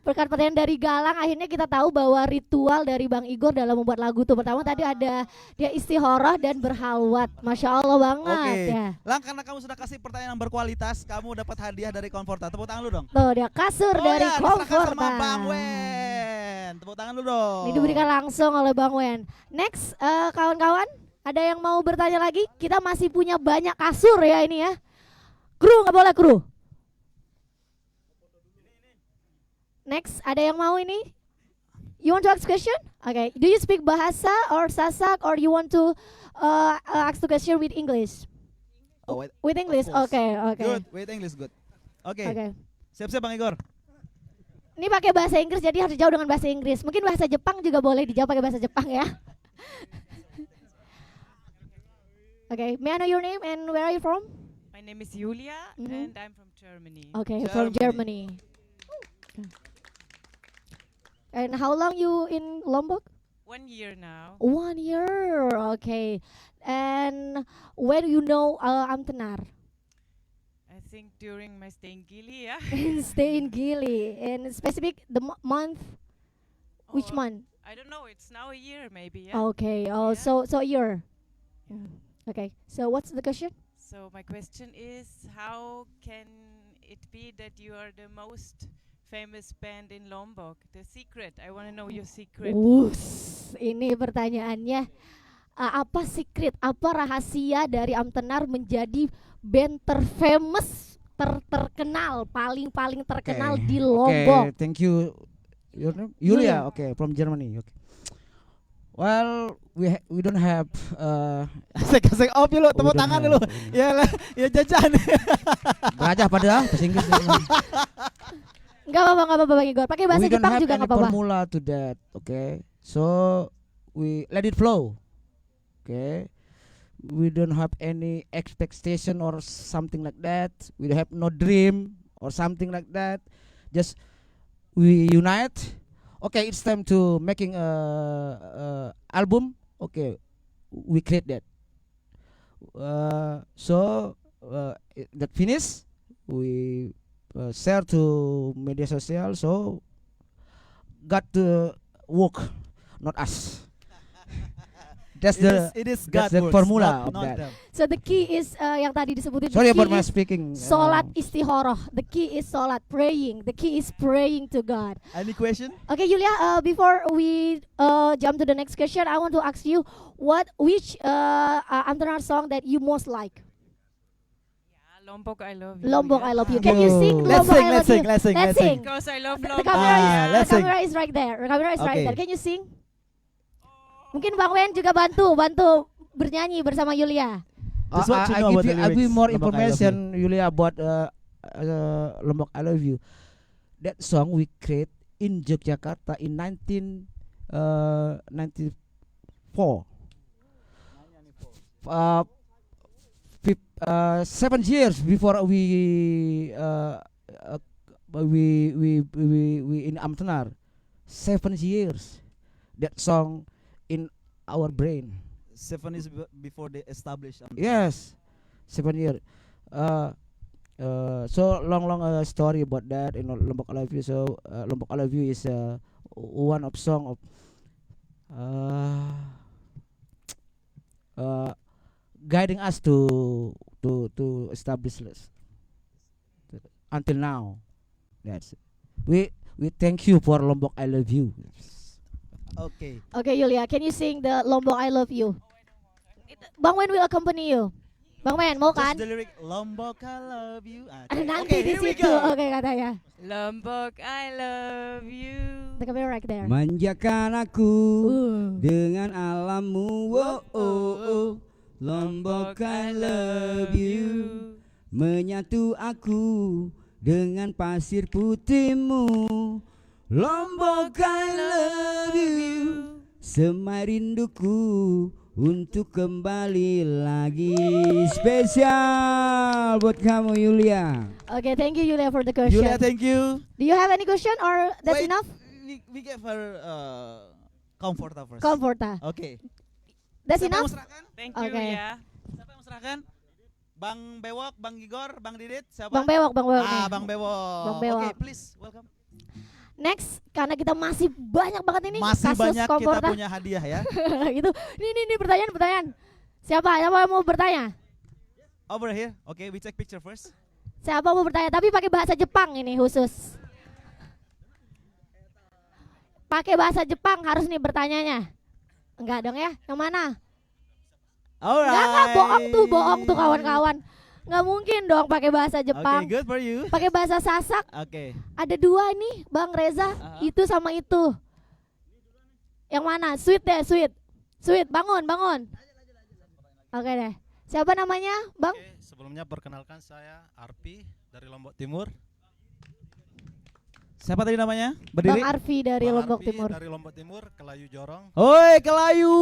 Berkat pertanyaan dari Galang akhirnya kita tahu bahwa ritual dari Bang Igor dalam membuat lagu tuh pertama tadi ada dia istikharah dan berhalwat. Masya Allah banget ya. Lang, karena kamu sudah kasih pertanyaan yang berkualitas, kamu dapat hadiah dari Comforta. Tepuk tangan lu dong. Tuh dia kasur dari ya, Comforta. sama Bang Wen. Tepuk tangan lu dong. Ini diberikan langsung oleh Bang Wen. Next, kawan-kawan, ada yang mau bertanya lagi? Kita masih punya banyak kasur ya ini ya. Kru nggak boleh kru. Next, ada yang mau ini? You want to ask question? Okay. Do you speak Bahasa or Sasak or you want to ask the question with English? Oh, with English. Okay. Good. With English good. Oke. Siap-siap Bang Igor. Ini pakai bahasa Inggris jadi harus jauh dengan bahasa Inggris. Mungkin bahasa Jepang juga boleh dijawab pakai bahasa Jepang ya. Okay, may I know your name and where are you from? My name is Julia and I'm from Germany. Okay, from Germany. And how long you in Lombok? 1 year now. 1 year, okay. And when you know Amtenar? I think during my stay in Gili, yeah. Stay in Gili. And specific the month? Which month? I don't know. It's now a year, maybe. Yeah. Okay. Oh, so a year. Yeah. Okay. So what's the question? So my question is, how can it be that you are the most famous band in Lombok? The secret. I want to know your secret. Ini pertanyaannya. Apa secret? Apa rahasia dari Amtenar menjadi band terfamous, terkenal, paling terkenal di Lombok? Okay, thank you. Your name? Julia. Okay, from Germany. Okay. Well, we don't have. Asik op dulu, tepuk tangan dulu. Ya jajan. Belajar pada bahasa Inggris. Enggak apa-apa Bang Igor. Pakai bahasa Jepang juga enggak apa-apa. Formula to that. Okay. So we let it flow. Okay. We don't have any expectation or something like that. We have no dream or something like that. Just we unite. Okay, it's time to making a album. Okay, we create that. So that finish, we share to media sosial. So got to work, not us. That's the formula of that. So the key is yang tadi disebutin. Sorry about my speaking. Salat istikharah. The key is salat, praying. The key is praying to God. Any question? Okay, Julia. Before we jump to the next question, I want to ask you which Amtenar song that you most like? Lombok, I love you. Lombok, I love you. Can you sing? Let's Lombok, sing, I love you. let's sing. Because I love The Lombok. camera is right there. The camera is right there. Can you sing? Mungkin Bang Wen juga bantu bernyanyi bersama Yulia. I give you more information, Yulia, about Lombok I Love You. That song we create in Yogyakarta in 1994. 7 years before we in Amtenar. 7 years. That song in our brain. 7 years before they established. Yes, 7 years. So long story about that. You know, Lombok I Love You. So Lombok I Love You is one of song of guiding us to establish this until now. That's we thank you for Lombok I Love You. Okay. Okay, Yulia, can you sing the Lombok I Love You? Bang Wen will accompany you. Bang Wen, mau kan? Just the lyric Lombok I love you. Nanti di here we situ. go. Oke, katanya. Lombok, I love you. The camera right there. Manjakan aku dengan alammu, oh, oh, oh. Lombok I love you. Menyatu aku dengan pasir putihmu. Lombok I love you. Semai rinduku untuk kembali lagi. Spesial buat kamu, Yulia. Okay, thank you, Yulia, for the question. Yulia, thank you. Do you have any question or that's Wait, enough? We gave her Comforta first. Comforta. Okay. That's Siapa yang enough? mau serahkan? Thank you Okay. ya. Siapa yang mau serahkan? Bang Bewok, Bang Igor, Bang Didit, siapa? Bang Bewok, Bang Bewok. Ah, nih. Bang Bewok. Bang Bewok. Okay, please welcome. Next, karena kita masih banyak banget ini Masih kasus banyak Comforta. kita punya hadiah ya. Itu, nih pertanyaan. Siapa yang mau bertanya? Over here. Okay, we take picture first. Siapa mau bertanya? Tapi pakai bahasa Jepang ini khusus. Pakai bahasa Jepang harus nih bertanyanya. Enggak dong ya? Yang mana? Alright. Enggak, bohong tuh kawan-kawan. Nggak mungkin dong pakai bahasa Jepang. Okay, good for you. Pakai bahasa Sasak. Okay. Ada dua nih, Bang Reza. Itu sama itu. Yang mana? Sweet deh, sweet. Sweet, bangun. Oke deh. Siapa namanya, Bang? Oke, sebelumnya perkenalkan saya Arpi dari Lombok Timur. Siapa tadi namanya? Berdiri. Bang Arfi dari Bang Lombok Arpi Timur. dari Lombok Timur, Kelayu Jorong. Oi, Kelayu.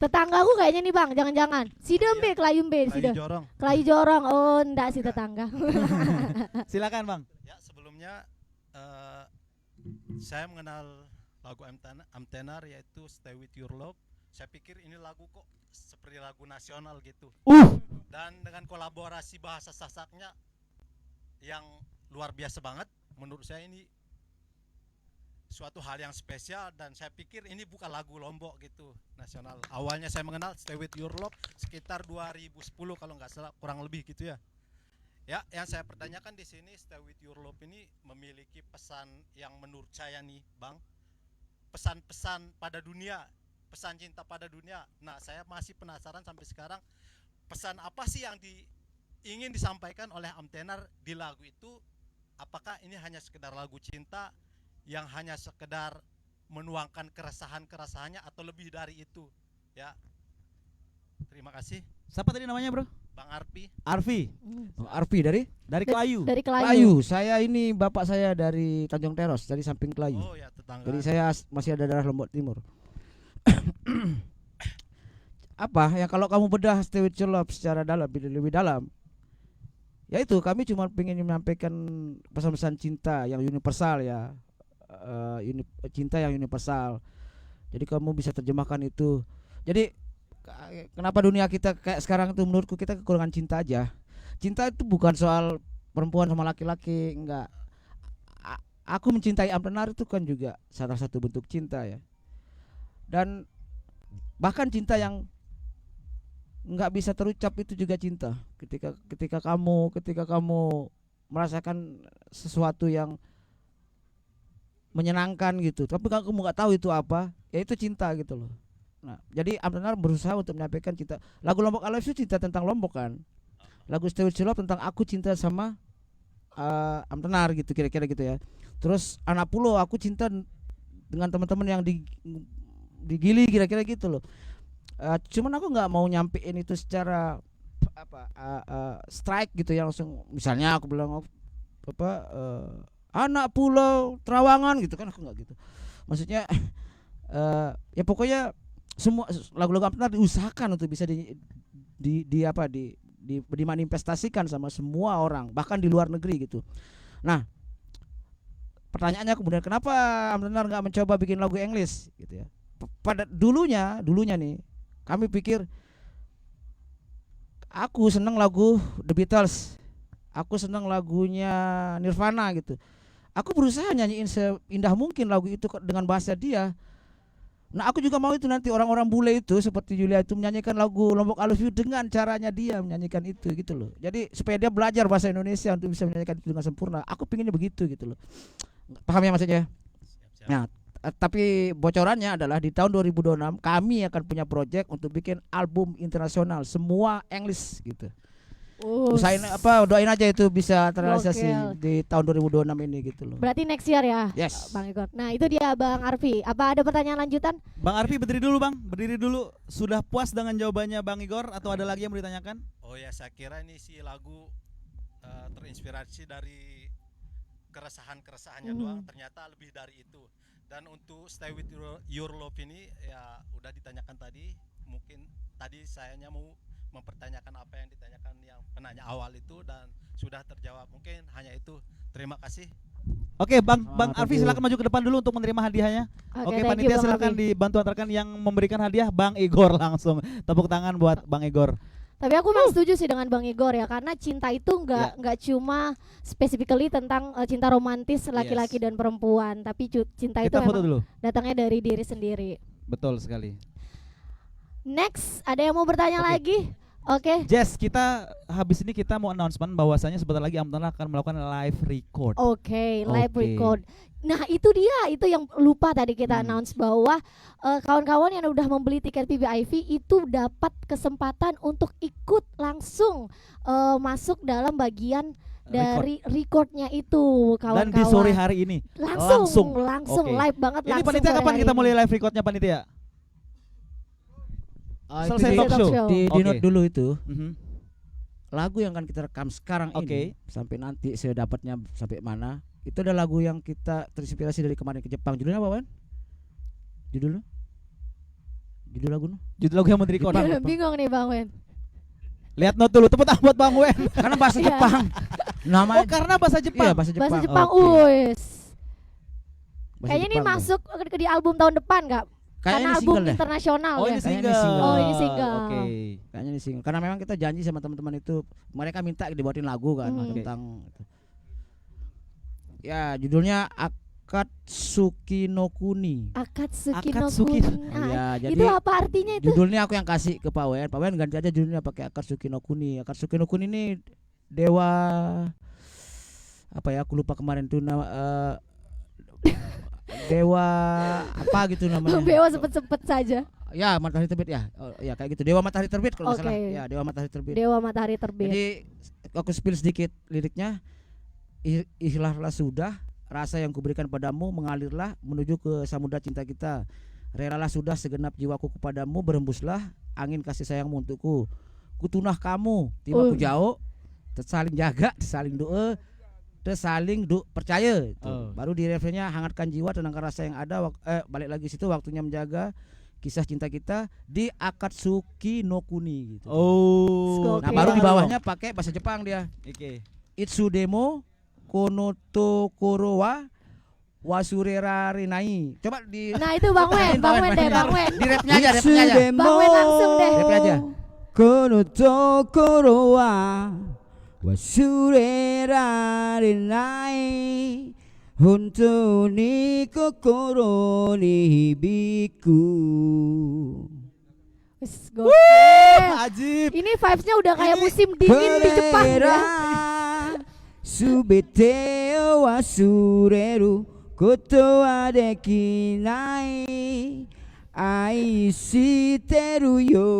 Tetanggaku kayaknya nih, Bang. Jangan-jangan. Sidembe, Kelayumbe, Kelayu Jorong. Kelayu Jorong. Oh, enggak sih tetangga. Silakan, Bang. Ya, sebelumnya saya mengenal lagu Amtenar yaitu Stay With Your Love. Saya pikir ini lagu kok seperti lagu nasional gitu. Dan dengan kolaborasi bahasa Sasaknya yang luar biasa banget, menurut saya ini suatu hal yang spesial dan saya pikir ini bukan lagu Lombok gitu nasional. Awalnya saya mengenal Stay With Your Love sekitar 2010 kalau nggak salah, kurang lebih gitu ya. Ya, yang saya pertanyakan di sini Stay With Your Love ini memiliki pesan yang menurut saya nih, Bang, pesan-pesan pada dunia, pesan cinta pada dunia. Nah, saya masih penasaran sampai sekarang pesan apa sih yang ingin disampaikan oleh Amtenar di lagu itu? Apakah ini hanya sekedar lagu cinta yang hanya sekedar menuangkan keresahan-keresahannya atau lebih dari itu? Ya. Terima kasih. Siapa tadi namanya, Bro? Bang Arpi. Arfi. Bang Arpi dari Kelayu. Dari Kelayu. Saya ini bapak saya dari Tanjung Teros, dari samping Kelayu. Oh ya, tetangga. Jadi saya masih ada darah Lombok Timur. Apa yang kalau kamu bedah Stay With Your Love secara dalam, lebih dalam, ya itu kami cuma pengen menyampaikan pesan-pesan cinta yang universal ya, cinta yang universal. Jadi kamu bisa terjemahkan itu. Jadi kenapa dunia kita kayak sekarang itu menurutku kita kekurangan cinta aja. Cinta itu bukan soal perempuan sama laki-laki, enggak. Aku mencintai Amtenar itu kan juga salah satu bentuk cinta ya. Dan bahkan cinta yang nggak bisa terucap itu juga cinta. Ketika kamu merasakan sesuatu yang menyenangkan gitu, tapi kamu nggak tahu itu apa, ya itu cinta gitu loh. Nah, jadi Amtenar berusaha untuk menyampaikan cinta. Lagu Lombok I Love You cinta tentang Lombok kan. Lagu Stay With Your Love tentang aku cinta sama Amtenar gitu, kira-kira gitu ya. Terus Anak Pulo aku cinta dengan teman-teman yang di Gili, kira-kira gitu loh. Cuman aku nggak mau nyampein itu secara strike gitu ya, langsung misalnya aku bilang Anak Pulau Trawangan gitu kan, aku nggak gitu. Maksudnya ya pokoknya semua lagu-lagu Amtenar diusahakan untuk bisa dimanifestasikan sama semua orang, bahkan di luar negeri gitu. Nah, pertanyaannya kemudian kenapa Amtenar nggak mencoba bikin lagu English gitu ya? Pada dulunya nih Kami pikir aku seneng lagu The Beatles, aku seneng lagunya Nirvana gitu. Aku berusaha nyanyiin seindah mungkin lagu itu dengan bahasa dia. Nah aku juga mau itu nanti orang-orang bule itu seperti Julia itu menyanyikan lagu Lombok I Love You dengan caranya dia menyanyikan itu gitu loh. Jadi supaya dia belajar bahasa Indonesia untuk bisa menyanyikan itu dengan sempurna. Aku pinginnya begitu gitu loh. Paham ya maksudnya? Nah tapi bocorannya adalah di tahun 2026 kami akan punya project untuk bikin album internasional semua English gitu. Usahain doain aja itu bisa terrealisasi di tahun 2026 ini gitu loh. Berarti next year ya, Yes. Bang Igor. Nah itu dia Bang Arfi. Apa ada pertanyaan lanjutan? Bang Arfi berdiri dulu Bang, berdiri dulu. Sudah puas dengan jawabannya Bang Igor atau ada lagi yang mau ditanyakan? Oh ya, saya kira ini si lagu terinspirasi dari keresahan-keresahannya doang, ternyata lebih dari itu. Dan untuk Stay With Your Love ini ya udah ditanyakan tadi, mungkin tadi sayanya mau mempertanyakan apa yang ditanyakan yang penanya awal itu dan sudah terjawab. Mungkin hanya itu. Terima kasih. Oke, Bang Arfi silakan maju ke depan dulu untuk menerima hadiahnya. Oke, panitia silakan dibantu antarkan yang memberikan hadiah Bang Igor langsung. Tepuk tangan buat Bang Igor. Tapi aku memang setuju sih dengan Bang Igor ya, karena cinta itu nggak cuma specifically tentang cinta romantis laki-laki dan perempuan, tapi cinta itu memang datangnya dari diri sendiri. Betul sekali. Next, ada yang mau bertanya lagi? Oke. Jess, kita habis ini kita mau announcement bahwasanya sebentar lagi Amtana akan melakukan live record. Oke, live record. Nah itu dia, itu yang lupa tadi kita announce bahwa kawan-kawan yang udah membeli tiket PBIV itu dapat kesempatan untuk ikut langsung masuk dalam bagian dari recordnya itu, kawan-kawan. Dan di sore hari ini langsung live banget. Ini panitia kapan kita mulai live recordnya panitia? Selesai talk show. Di note dulu itu. Lagu yang akan kita rekam sekarang ini sampai nanti saya dapatnya sampai mana, itu ada lagu yang kita terinspirasi dari kemarin ke Jepang. Judulnya apa, Wan? Judul lagu yang mau direkod. Bingung nih Bang Wen. Lihat note dulu, tepuk tangan buat Bang Wen. Karena bahasa Jepang. Namanya karena bahasa Jepang. Iya, bahasa Jepang. Bahasa Jepang. Kayaknya ini masuk di album tahun depan nggak? Karena album internasional ya. Ini single. Oh ini single. Oke. Kayaknya ini single. Karena memang kita janji sama teman-teman itu, mereka minta dibuatin lagu kan tentang ya judulnya Akatsuki no Kuni. Akatsuki no Kuni. Ya, jadi itu apa artinya itu? Judulnya aku yang kasih ke Pak Wen. Pak Wen ganti aja judulnya pakai Akatsuki no Kuni. Akatsuki no Kuni ini dewa apa ya? Aku lupa kemarin tuh nama dewa apa gitu namanya. Dewa sempet saja. Ya, matahari terbit ya. Ya kayak gitu. Dewa matahari terbit kalau nggak salah. Ya, dewa matahari terbit. Dewa matahari terbit. Jadi aku spill sedikit liriknya. Ikhlaflah sudah, rasa yang kuberikan padamu mengalirlah menuju ke samudra cinta kita. Relalah sudah segenap jiwaku kepadamu, berhembuslah angin kasih sayangmu untukku. Kutunah kamu, timaku jauh, tersaling jaga, tersaling doa, tersaling percaya. Baru di refrennya hangatkan jiwa, tenangkan rasa yang ada. Balik lagi situ, waktunya menjaga kisah cinta kita di Akatsuki no Kuni gitu. Nah baru di bawahnya pakai bahasa Jepang dia. Itsudemo konoto korowa wasurera rinai. Coba di. Nah itu Bang Wen deh, Bang Wen. Di rapnya aja, Bang Wen langsung deh. Rapnya aja. Konoto korowa wasurera rinai. Hontou ni kokoro ni hibiku. Ajib. Ini vibes-nya udah kayak musim dingin di Jepang ya. Subete o wasureru koto wa dekinai. Aishiteru yo.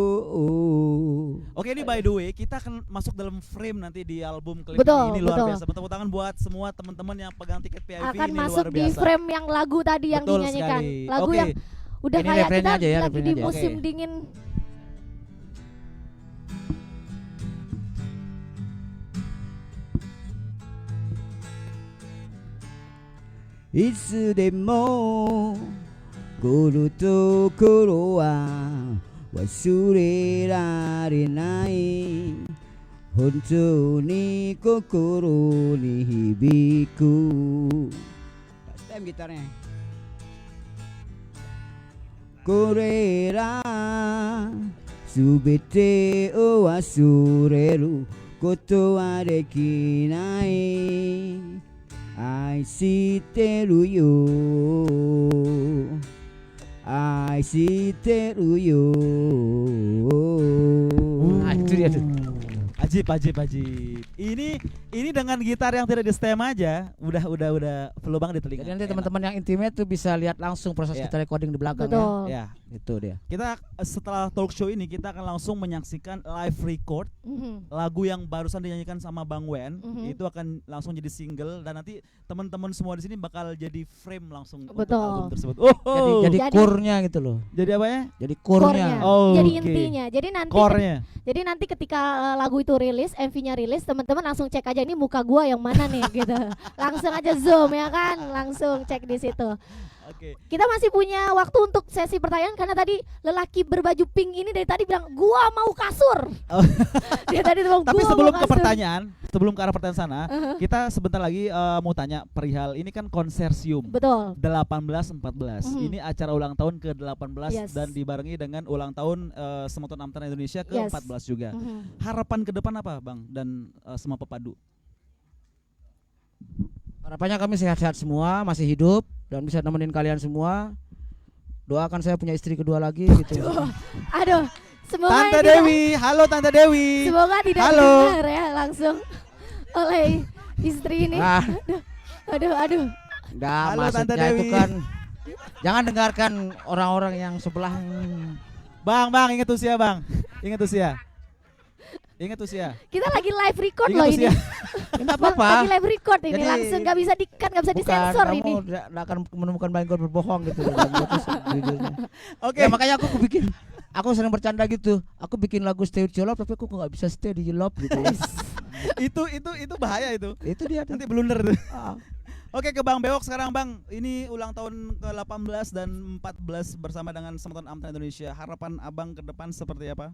Oke, ini by the way kita akan masuk dalam frame nanti di album klip ini luar biasa. Tepuk tangan buat semua teman-teman yang pegang tiket PIV akan ini masuk luar biasa. di frame yang lagu tadi yang dinyanyikan. Lagu yang udah ini kayak kita aja ya, lagi di musim dingin. Itsudemo kono tokoro wa wasurerarenai. Hontou ni kokoro ni hibiku. Stem gitarnya. Korera Subete o wasureru koto wa dekinai. Ai shiteru yo. Ai shiteru yo. Nah, itu dia tuh. Ajib. Ini dengan gitar yang tidak di stem aja, udah flow banget di telinga. Jadi nanti teman-teman yang intimate tuh bisa lihat langsung proses Iya. kita recording di belakang Betul. Ya. Itu dia. Kita setelah talk show ini kita akan langsung menyaksikan live record lagu yang barusan dinyanyikan sama Bang Wen. Itu akan langsung jadi single dan nanti teman-teman semua di sini bakal jadi frame langsung untuk Betul. album tersebut. Jadi core-nya gitu loh. Jadi apa ya? Jadi core-nya. Jadi Oke. intinya. Jadi nanti Core-nya. jadi nanti ketika lagu itu rilis, MV-nya rilis, teman-teman langsung cek aja ini muka gua yang mana nih gitu. Langsung aja zoom ya kan, langsung cek di situ. Oke. Kita masih punya waktu untuk sesi pertanyaan karena tadi lelaki berbaju pink ini dari tadi bilang gua mau kasur. Dia tadi bilang Tapi gua sebelum mau ke kasur. pertanyaan, sebelum ke arah pertanyaan sana, Uh-huh. kita sebentar lagi mau tanya perihal ini kan konsorsium. Betul. 1814. Ini acara ulang tahun ke-18 Yes. dan dibarengi dengan ulang tahun Semeton Amtana Indonesia ke-14 juga. Harapan ke depan apa, Bang? Dan semua pepadu. Harapannya kami sehat-sehat semua, masih hidup dan bisa nemenin kalian semua. Doakan saya punya istri kedua lagi gitu. Aduh, semoga Tante tidak- Dewi, halo Tante Dewi. Semoga tidak Halo. didengar ya langsung oleh istri ini. Ah. Aduh. Enggak, Halo, Tante maksudnya itu Dewi. kan jangan dengarkan orang-orang yang sebelah. Bang, ingat usia, Bang. Ingat usia. Kita lagi live record Ingat loh usia. ini. Enggak Bang, apa-apa. lagi live record ini Jadi, langsung nggak bisa di-cut, nggak bisa disensor kamu ini. tidak akan menemukan Bang Igor berbohong gitu. Jujurnya. Oke. Ya, makanya aku sering bercanda gitu. Aku bikin lagu Stay With Your Love tapi aku nggak bisa stay di Your Love gitu ya. itu bahaya itu. Itu dia tuh. Nanti blunder tuh. Ah. Oke, ke Bang Bewok sekarang, Bang. Ini ulang tahun ke-18 dan 14 bersama dengan Semeton Amtana Indonesia. Harapan Abang ke depan seperti apa?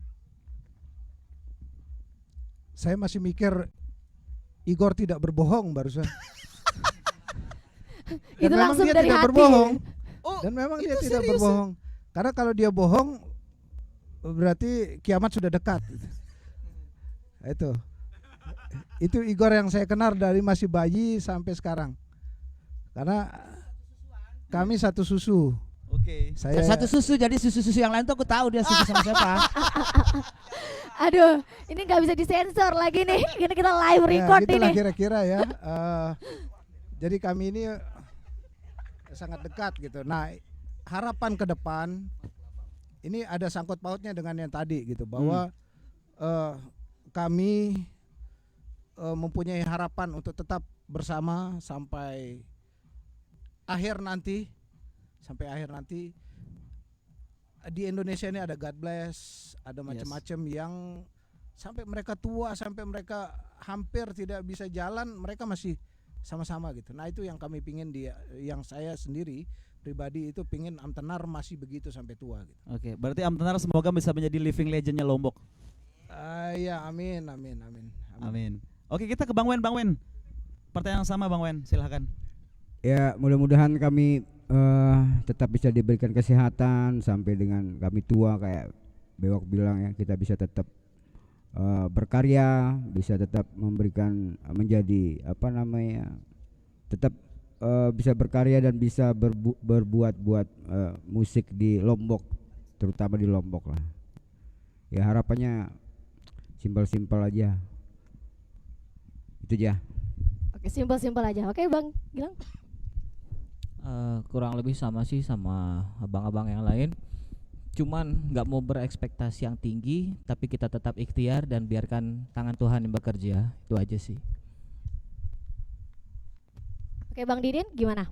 Saya masih mikir Igor tidak berbohong barusan. Itu memang langsung dia dari tidak hati. berbohong. Oh, Dan memang dia itu tidak serius? berbohong. Karena kalau dia bohong berarti kiamat sudah dekat. Itu Igor yang saya kenal dari masih bayi sampai sekarang. Karena kami satu susu. Oke. Saya Satu susu, jadi susu-susu yang lain tuh aku tahu dia susu sama siapa. Aduh, ini nggak bisa disensor lagi nih. Ini kita live ya, record gitulah ini. kira-kira ya. Jadi kami ini sangat dekat gitu. Nah, harapan ke depan ini ada sangkut pautnya dengan yang tadi gitu bahwa kami mempunyai harapan untuk tetap bersama sampai akhir nanti. Sampai akhir nanti di Indonesia ini ada God Bless, ada macam-macam yang sampai mereka tua, sampai mereka hampir tidak bisa jalan, mereka masih sama-sama gitu. Nah, itu yang kami pingin yang saya sendiri pribadi itu pingin Amtenar masih begitu sampai tua gitu. Oke, berarti Amtenar semoga bisa menjadi living legendnya Lombok. Ya, amin. Oke, kita ke Bang Wen. Pertanyaan yang sama, Bang Wen, silakan. Ya, mudah-mudahan kami tetap bisa diberikan kesehatan sampai dengan kami tua kayak Bewok bilang ya, kita bisa tetap berkarya, bisa tetap memberikan menjadi tetap bisa berkarya dan bisa berbuat musik di Lombok, terutama di Lombok lah. Ya, harapannya simpel-simpel aja. Itu aja. Oke, simpel-simpel aja. Oke, Bang Gilang. Kurang lebih sama sih sama abang-abang yang lain, cuman nggak mau berekspektasi yang tinggi, tapi kita tetap ikhtiar dan biarkan tangan Tuhan yang bekerja. Itu aja sih. Oke, Bang Didin gimana?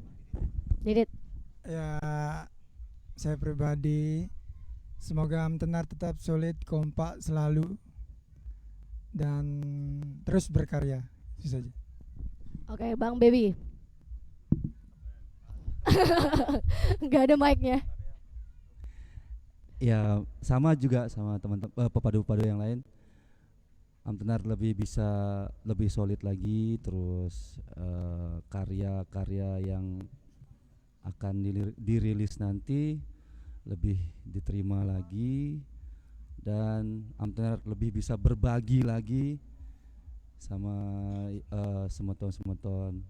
Didit. Ya, saya pribadi semoga Amtenar tetap solid, kompak selalu dan terus berkarya. Itu saja. Oke, Bang Baby. Gak ada mic-nya. Ya sama juga sama teman-teman pepadu-pepadu yang lain. Amtenar bisa lebih solid lagi, terus karya-karya yang akan dirilis nanti lebih diterima lagi, dan Amtenar lebih bisa berbagi lagi sama semeton-semeton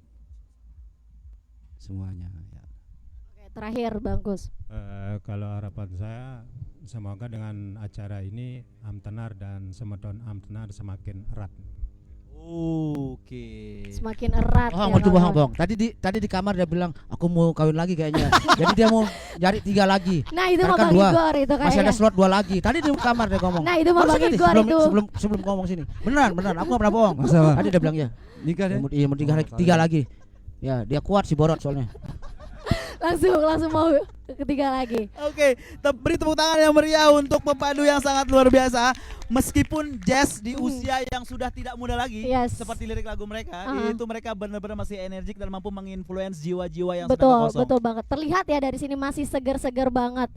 semuanya ya. Oke, terakhir Bang Kus. Kalau harapan saya semoga dengan acara ini Amtenar dan semeton Amtenar semakin erat. Oke. Semakin erat Oh, ya, mau coba kawan-kawan. Bang. Tadi di kamar dia bilang aku mau kawin lagi kayaknya. Jadi dia mau cari 3 lagi. Nah, itu mah Karena Bang dua. Igor itu Masih ada kayaknya. slot 2 lagi. Tadi di kamar dia ngomong. Nah, itu mah Bang Barusan tadi, Igor itu. sebelum ngomong sini. Beneran, aku gak pernah bohong. Masa, Bang? Tadi dia bilang ya. Nikah deh. Iya, mau 3 lagi. Ya, dia kuat si Borot soalnya. langsung mau ketiga lagi. Oke, beri tepuk tangan yang meriah untuk pepadu yang sangat luar biasa. Meskipun jazz di usia yang sudah tidak muda lagi, seperti lirik lagu mereka, itu mereka benar-benar masih energik dan mampu menginfluence jiwa-jiwa yang sedang kosong. Betul banget. Terlihat ya dari sini masih segar-segar banget.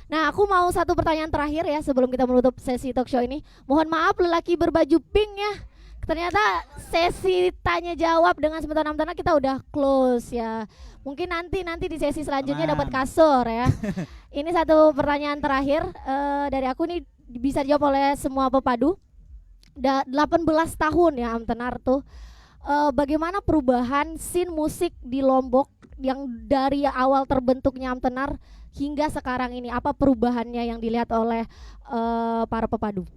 Nah, aku mau satu pertanyaan terakhir ya sebelum kita menutup sesi talk show ini. Mohon maaf lelaki berbaju pink ya. Ternyata sesi tanya jawab dengan semeton Amtenar kita udah close ya. Mungkin nanti di sesi selanjutnya dapat kasur ya. Ini satu pertanyaan terakhir dari aku nih bisa dijawab oleh semua pepadu. 18 tahun ya Amtenar tuh. Bagaimana perubahan scene musik di Lombok yang dari awal terbentuknya Amtenar hingga sekarang ini? Apa perubahannya yang dilihat oleh para pepadu?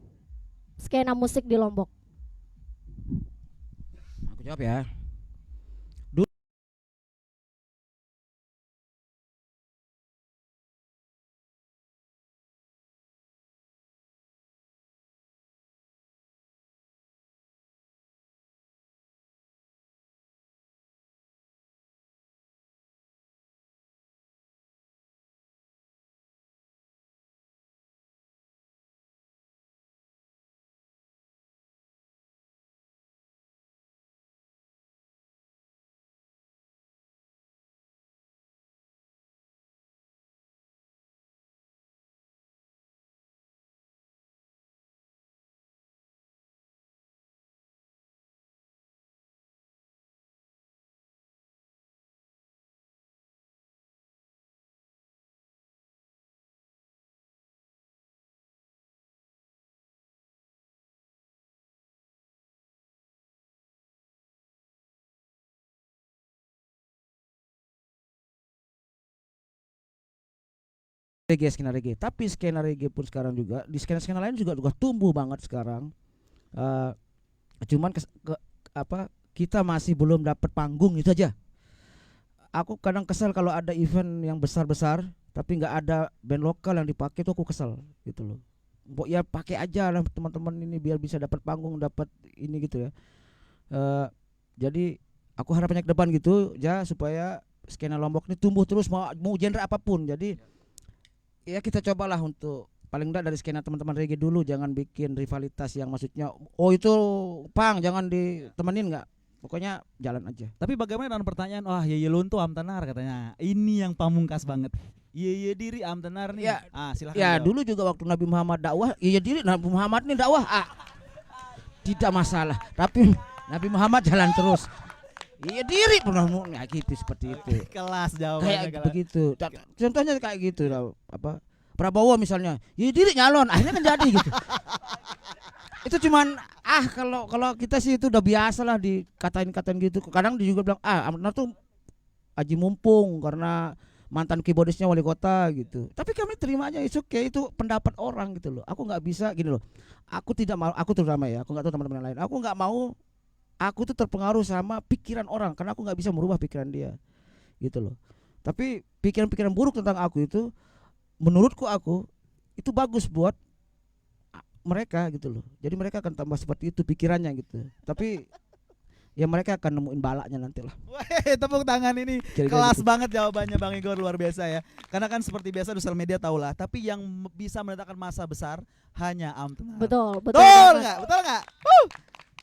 Skena musik di Lombok. Aku jawab ya. Reggae, skena reggae. Tapi skena reggae pun sekarang juga di skena-skena lain juga tumbuh banget sekarang. Cuman kita masih belum dapat panggung itu aja. Aku kadang kesal kalau ada event yang besar-besar tapi nggak ada band lokal yang dipakai, tuh aku kesal gitu loh. Ya pakai aja lah teman-teman ini biar bisa dapat panggung, dapat ini gitu ya. Jadi aku harapannya ke depan gitu ya supaya skena Lombok ini tumbuh terus, mau genre apapun. Jadi ya kita cobalah untuk paling enggak dari skena teman-teman reggae dulu, jangan bikin rivalitas yang maksudnya oh itu pang jangan ditemenin, enggak, pokoknya jalan aja. Tapi bagaimana dengan pertanyaan wah Yeye Lunto Amtenar katanya, ini yang pamungkas banget, Yeye diri Amtenar nih ya, silakan ya jawab. dulu juga waktu Nabi Muhammad dakwah Yeye diri Nabi Muhammad nih dakwah tidak masalah, tapi Nabi Muhammad jalan terus. Iya diri pernah gitu seperti itu. Kelas jawabannya kayak begitu. Contohnya kayak gitu lah, apa Prabowo misalnya, iya diri nyalon, akhirnya kan jadi gitu. Itu cuman kalau kita sih itu udah biasa lah dikatain gitu. Kadang dia juga bilang Amtenar tuh aji mumpung karena mantan keyboardisnya wali kota gitu. Tapi kami terima aja, itu pendapat orang gitu loh. Aku nggak bisa gini loh. Aku tidak mau, aku terutama ya, aku nggak tahu teman-teman yang lain. Aku nggak mau. Aku tuh terpengaruh sama pikiran orang karena aku nggak bisa merubah pikiran dia, gitu loh. Tapi pikiran-pikiran buruk tentang aku itu, menurutku itu bagus buat mereka gitu loh. Jadi mereka akan tambah seperti itu pikirannya gitu. Tapi ya mereka akan nemuin balaknya nanti lah. Tepuk tangan ini Kira-kira kelas gitu. banget jawabannya Bang Igor, luar biasa ya. Karena kan seperti biasa sosial media tahulah, tapi yang bisa mendatangkan masa besar hanya Amtenar. Betul nggak? Betul nggak?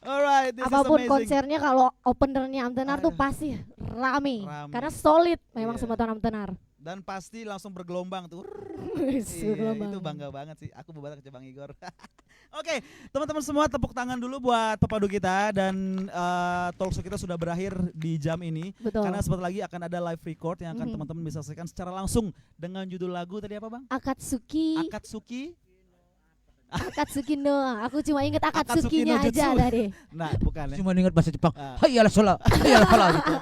Alright, this apapun is amazing. konsernya kalau openernya Amtenar tuh pasti rame. Karena solid memang semeton Amtenar. Dan pasti langsung bergelombang tuh. Bergelombang. Itu bangga banget sih. Aku berbalik ke Bang Igor. Oke, teman-teman semua tepuk tangan dulu buat pepadu kita, dan talkshow kita sudah berakhir di jam ini. Betul. Karena sebentar lagi akan ada live record yang akan teman-teman bisa saksikan secara langsung dengan judul lagu tadi apa Bang? Akatsuki. Akatsuki no. Aku cuma inget Akatsuki Akatsuki-nya no aja Jutsu. tadi. Nah, bukan ya. Cuma ingat bahasa Jepang. Ah. Hayalah sholat, hayalah sholat gitu.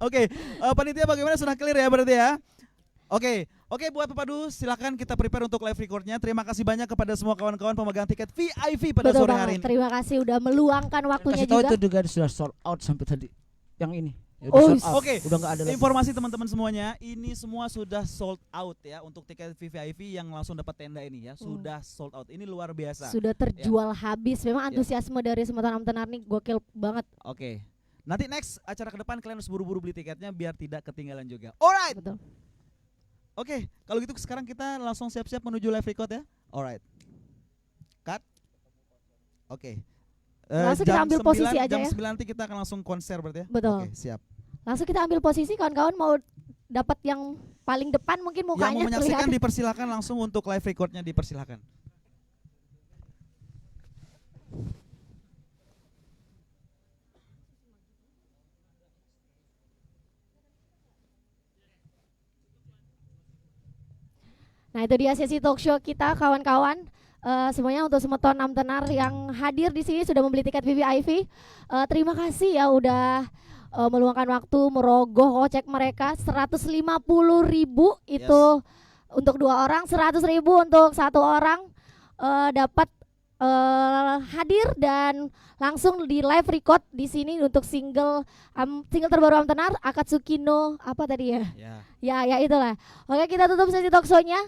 Oke, panitia bagaimana, sudah clear ya berarti ya? Oke, buat pepadu silakan kita prepare untuk live recordnya. Terima kasih banyak kepada semua kawan-kawan pemegang tiket VIP pada Betul sore banget. hari ini. Terima kasih udah meluangkan waktunya Kasih tahu juga. itu juga sudah sold out sampai tadi. Yang ini. Ya, Oh, udah sold out. Oke, Udah nggak ada lagi. informasi teman-teman semuanya, ini semua sudah sold out ya untuk tiket VIP yang langsung dapat tenda ini ya, sudah sold out. Ini luar biasa. Sudah terjual habis. Memang antusiasme dari Semeton Amtenar nih gokil banget. Oke. Nanti next acara ke depan kalian harus buru-buru beli tiketnya biar tidak ketinggalan juga. Alright. Betul. Oke, kalau gitu sekarang kita langsung siap-siap menuju live record ya. Alright. Cut. Oke. Langsung kita ambil posisi aja jam ya. 9 nanti kita akan langsung konser berarti ya. Betul. Oke, siap. Langsung kita ambil posisi, kawan-kawan mau dapat yang paling depan mungkin Yang mukanya mau menyaksikan terlihat. dipersilakan langsung untuk live recordnya dipersilakan. Nah, itu dia sesi talk show kita, kawan-kawan. Semuanya untuk Semeton Amtenar yang hadir di sini sudah membeli tiket VIP. Terima kasih ya udah meluangkan waktu merogoh kocek mereka 150.000 itu untuk 2 orang, 100.000 untuk 1 orang dapat hadir dan langsung di live record di sini untuk single terbaru Amtenar, Akatsuki no apa tadi ya? Ya itulah. Oke, kita tutup sesi talk show-nya.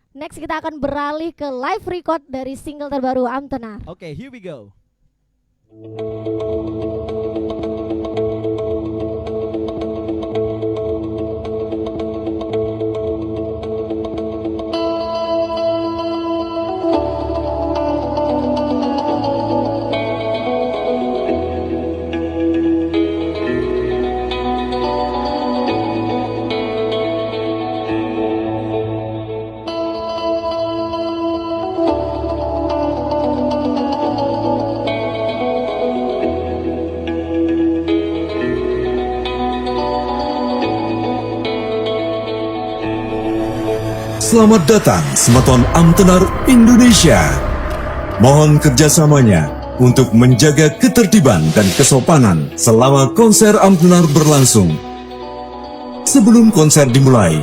Next kita akan beralih ke live record dari single terbaru Amtenar. Oke, here we go. Selamat datang Semeton Amtenar Indonesia. Mohon kerjasamanya untuk menjaga ketertiban dan kesopanan selama konser Amtenar berlangsung. Sebelum konser dimulai,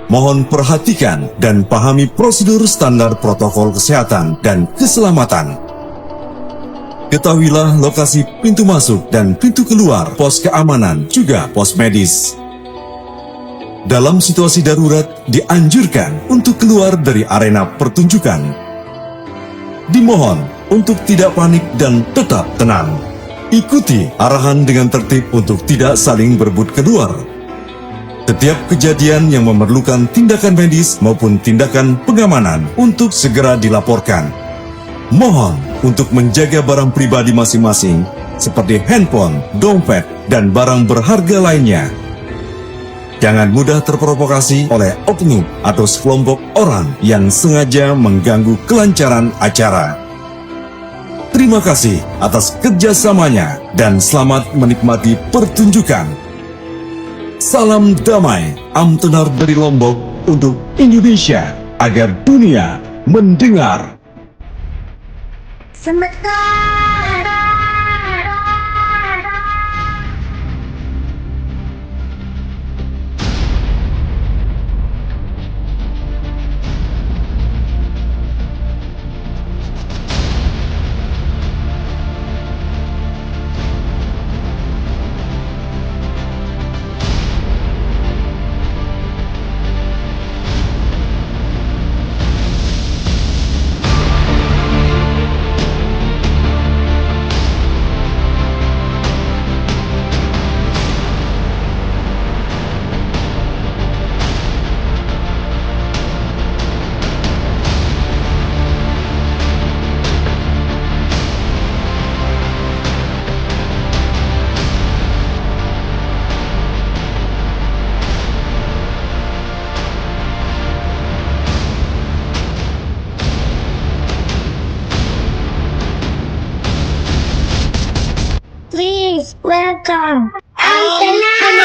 mohon perhatikan dan pahami prosedur standar protokol kesehatan dan keselamatan. Ketahuilah lokasi pintu masuk dan pintu keluar pos keamanan juga pos medis. Dalam situasi darurat dianjurkan untuk keluar dari arena pertunjukan. Dimohon untuk tidak panik dan tetap tenang. Ikuti arahan dengan tertib untuk tidak saling berebut keluar. Setiap kejadian yang memerlukan tindakan medis maupun tindakan pengamanan untuk segera dilaporkan. Mohon untuk menjaga barang pribadi masing-masing seperti handphone, dompet, dan barang berharga lainnya. Jangan mudah terprovokasi oleh oknum atau sekelompok orang yang sengaja mengganggu kelancaran acara. Terima kasih atas kerjasamanya dan selamat menikmati pertunjukan. Salam damai Amtenar dari Lombok untuk Indonesia agar dunia mendengar. Semeton. Please welcome Amtenar.